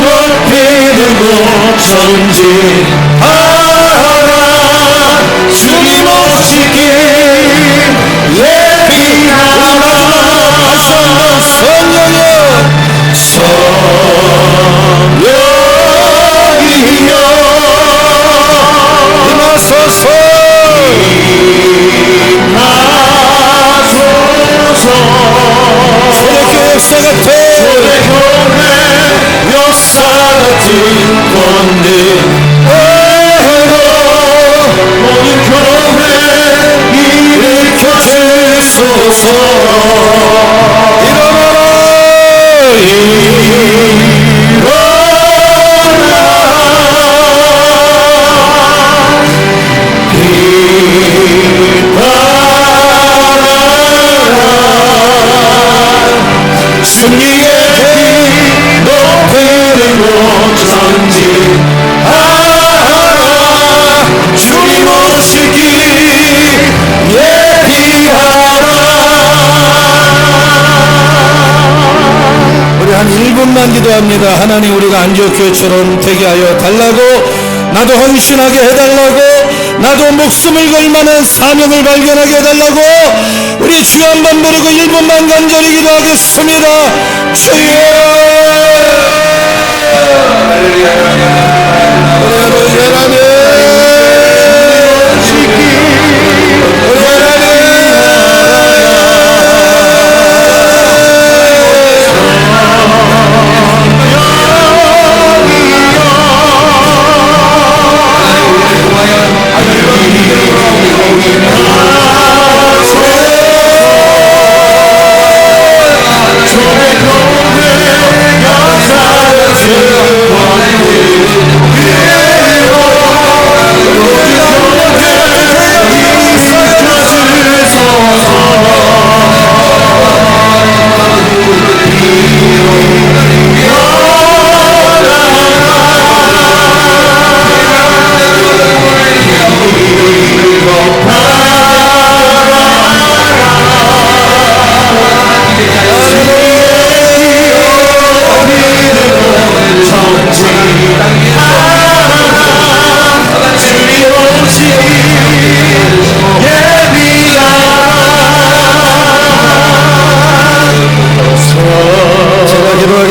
높이 들고 전진하라. 주님 오시길 예비하라. 성령이여 임하소서. 초대교회 역사 같은 권위로 모든 교회 일으켜 주소서. 일어나라 승리의 높이 들고 전진하라. 주님 오시길 예비하라. 우리 한 1분만 기도합니다. 하나님, 우리가 안디옥교회처럼 되게 하여 달라고, 나도 헌신하게 해달라고, 나도 목숨을 걸 만한 사명을 발견하게 해달라고 우리 주 한 번 부르고 1분만 간절히 기도하겠습니다. 주여 할렐루야.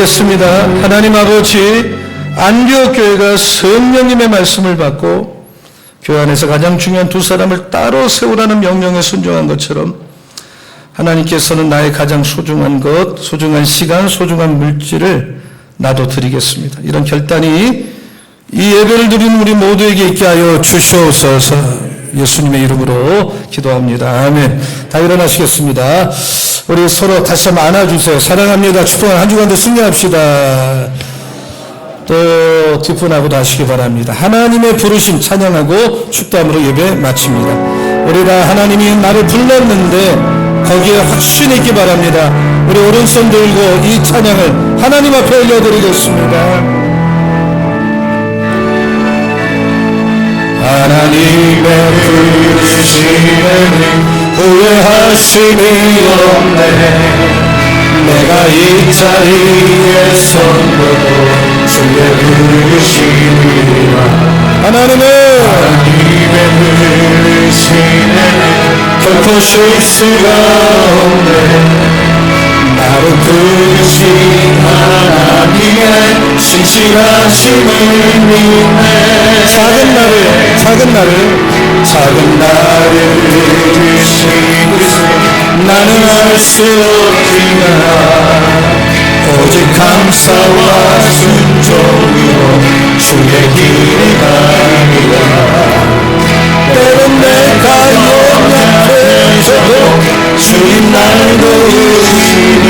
기도하겠습니다. 하나님 아버지, 안디옥 교회가 성령님의 말씀을 받고 교회 안에서 가장 중요한 두 사람을 따로 세우라는 명령에 순종한 것처럼 하나님께서는 나의 가장 소중한 것, 소중한 시간, 소중한 물질을 나도 드리겠습니다. 이런 결단이 이 예배를 드리는 우리 모두에게 있게 하여 주시옵소서. 예수님의 이름으로 기도합니다. 아멘. 다 일어나시겠습니다. 우리 서로 다시 한번 안아주세요. 사랑합니다. 축복한 한 주간도 승리합시다. 또 뒷분하고도 하시기 바랍니다. 하나님의 부르심 찬양하고 축도함으로 예배 마칩니다. 우리가 하나님이 나를 불렀는데 거기에 확신이 있기 바랍니다. 우리 오른손 들고 이 찬양을 하나님 앞에 올려드리겠습니다. 하나님의 부르심에는 후회하심이 없네. 내가 이 자리에 선거도 주의 부르심이라. 하나님의 부르심에는 결코 쉴 수가 없네. 나를 부르신 하나님의 신실하심을 믿네. 작은 나를 부르신 나는 알 수 없지만 오직 감사와 순종으로 주의 길을 가리라. 때론 내가 연약해져도 주님 날 도우시니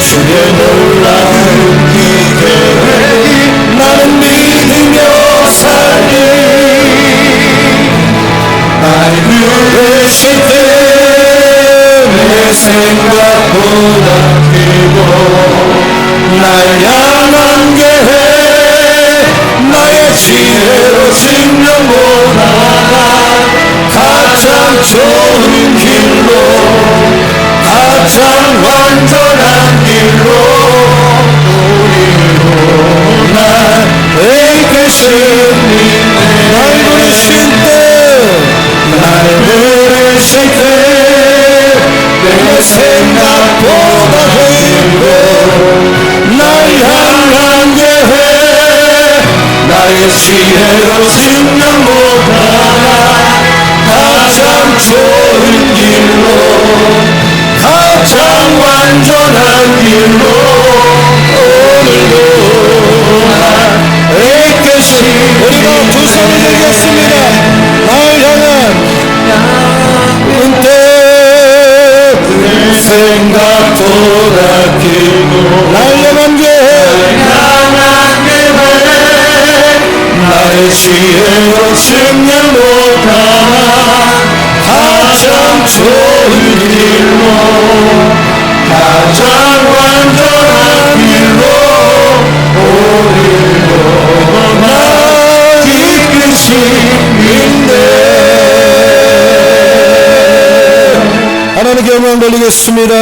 주의 놀라운 기회에 나는 믿으며 살리. 날 부르실 때 내 생각보다 크고 날 향한 계획 나의 지혜로 증명보다 가장 좋은 길로 가장 완전한 길로 나에게 승리네. 날 부르실 때 내 생각보다 크고 날 향한 계획 나의 지혜로 증명보다 가장 좋은 길로 가장 완전한 길로 오늘도 나에게 우리가 두 손을 들겠습니다. 날 향한 은퇴 생각보다 길고 날 향한 계획 나의 지혜로 증명보다 가장 좋은 길로 가장 완전한 길로 오늘도 나 이끄심인데. 하나님께 영광 돌리겠습니다.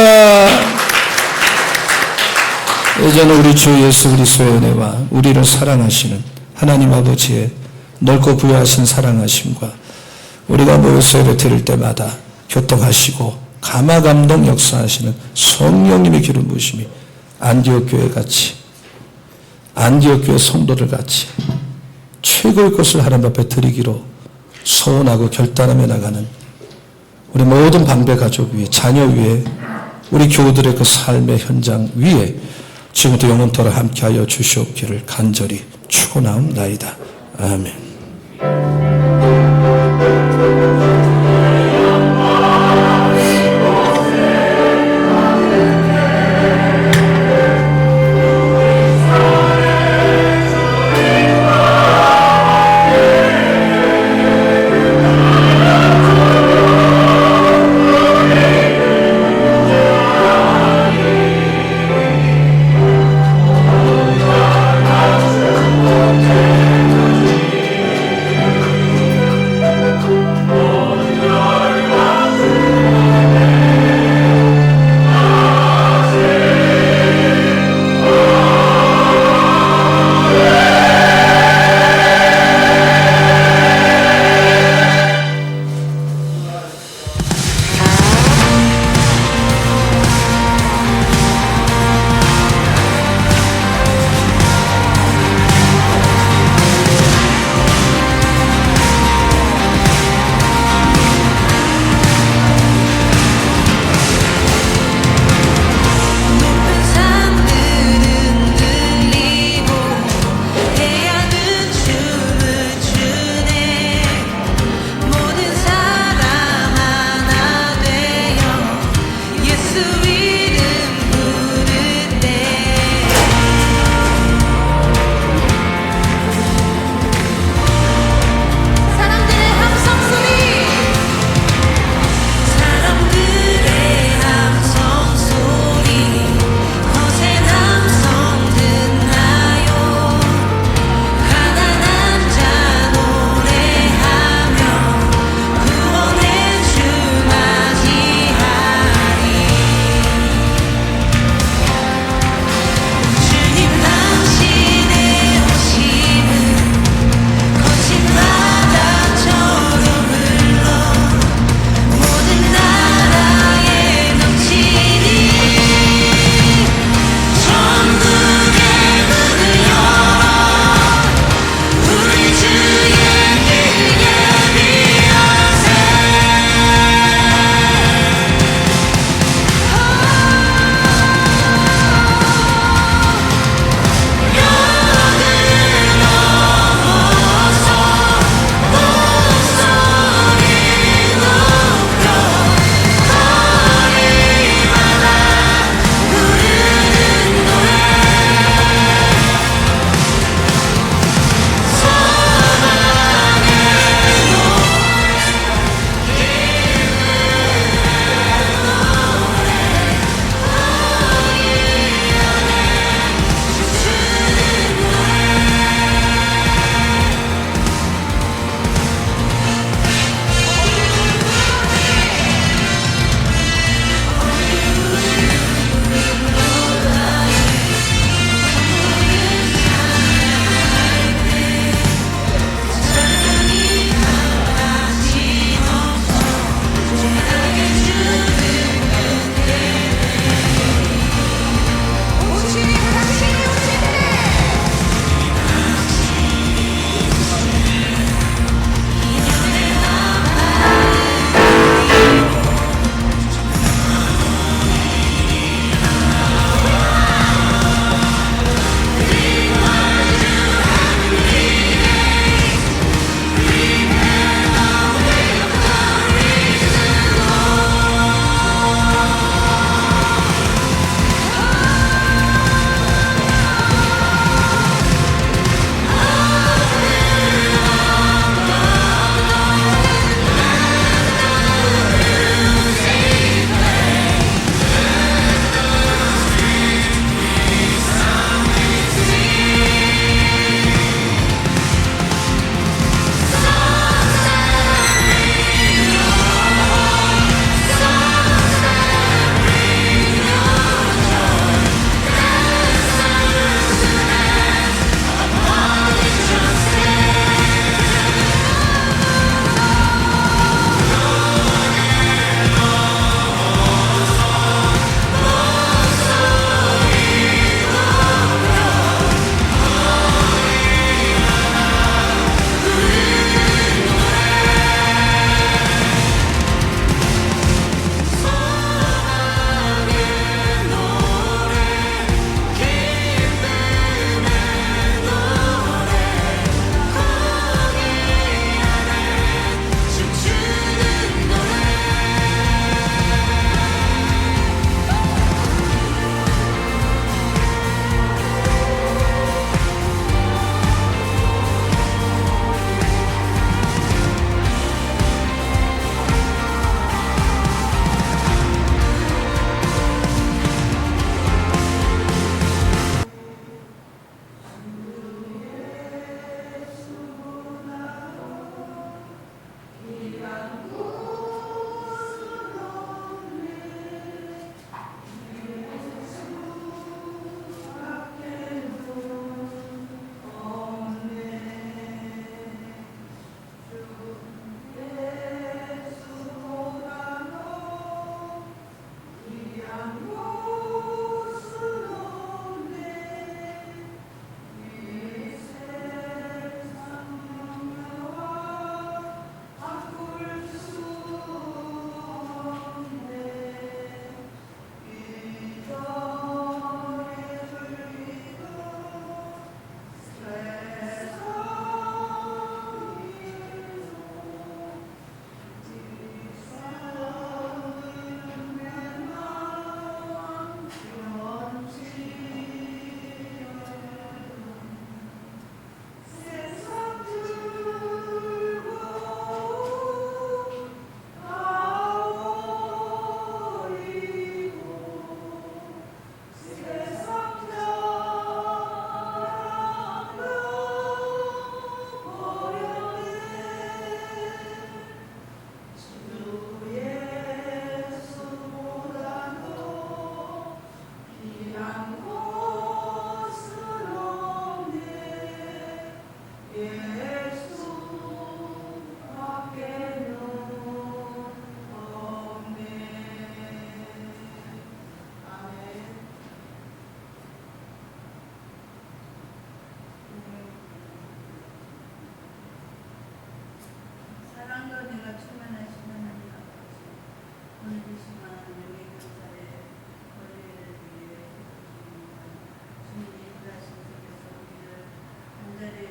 이제는 우리 주 예수 그리스도의 은혜와 우리를 사랑하시는 하나님 아버지의 넓고 부유하신 사랑하심과 우리가 모여서 예배 드릴 때마다 교통하시고 감화감동 역사하시는 성령님의 기름 부으심이 안디옥 교회 같이, 안디옥 교회 성도들 같이 최고의 것을 하나님 앞에 드리기로 소원하고 결단하며 나가는 우리 모든 방배 가족 위에, 자녀 위에, 우리 교우들의 그 삶의 현장 위에 지금부터 영원토록 함께하여 주시옵기를 간절히 축원하옵나이다. 아멘.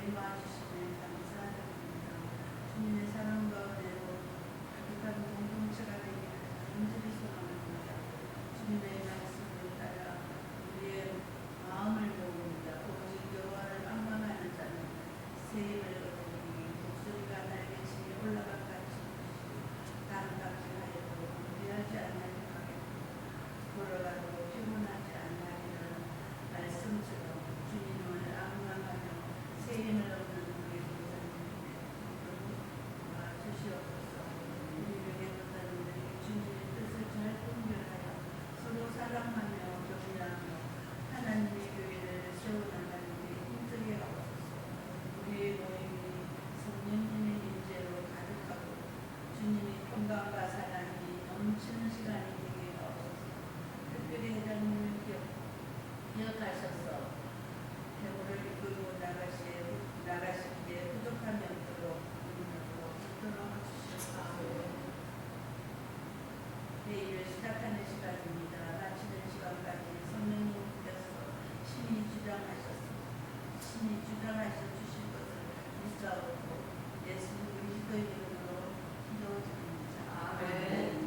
도와주시면 감사드립니다. 주님의 사랑과 은혜로 가득한 공동체가 되기를 간절히 소망합니다. 주님의 말씀을 따라 우리의 마음을 모읍니다. 오직 여호와를 앙망하는 자는 세임을 얻으니 목소리가 날개치며 올라간 같이 땅같이 하여도 무리하지 않나니 걸어가도 피곤하지 않나니라. 말씀처럼 주님을 앙망하며 세임을 얻는 우리 목사님에게 주시옵소서. 우리에게 목사님들이 주님의 뜻을 잘 분별하여 서로 사랑하며 격려하며 하나님의 교회를 세워나가는 데 힘쓰게 하옵소서. 우리의 모임이 성령님의 임재로 가득하고 주님의 평강과 사랑이 넘치는 시간이 되게 하옵소서. 특별히 회장님을 기억하셔서 대우를 이끌고 나가시기에 부족함이 없도록 붙들어 주시옵소서. 회의를 시작하는 시간입니다. 마치는 시간까지 성령님께서 신이 주장하셔 주실 것을 믿사오고 예수님 그리스도의 이름으로 기도드립니다. 아멘.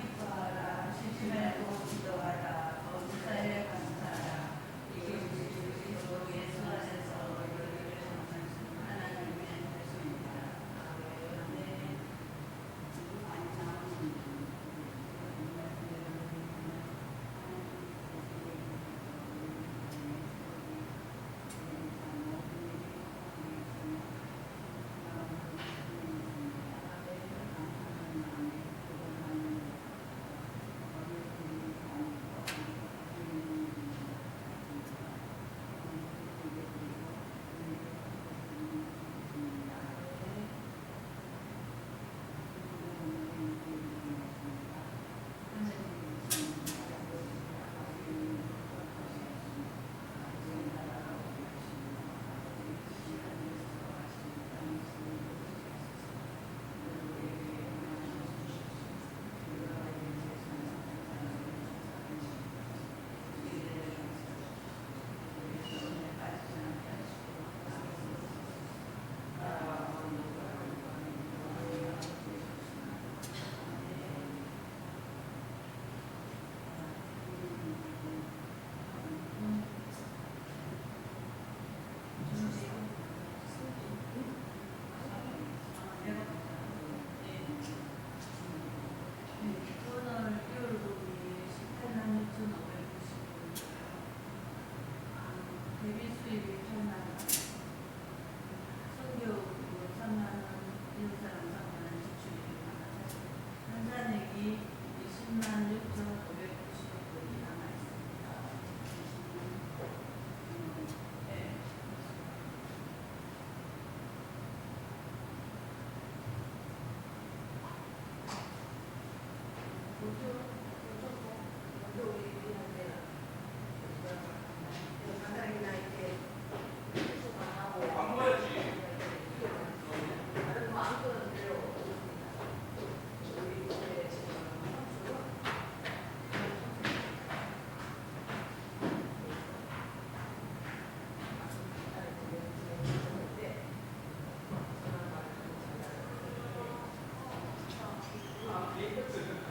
기뻐하라. 쉬지 말고 기도하라. 범사에 감사하라. 이게 그리스도 예수 안에서 너희를 정하신 하나님의 말씀입니다. 아멘. 오늘 1월 9일 18만 6,599 대비 수입이 8만 원, 성교육으로 3만 원, 이웃사람 3만 원 지출이 많아서 현산액이 20만 6,599원이 남아있습니다. 네. 간단하게나 이렇게 수강하고 다른 거 안 끄는 대로 우리 이제 지금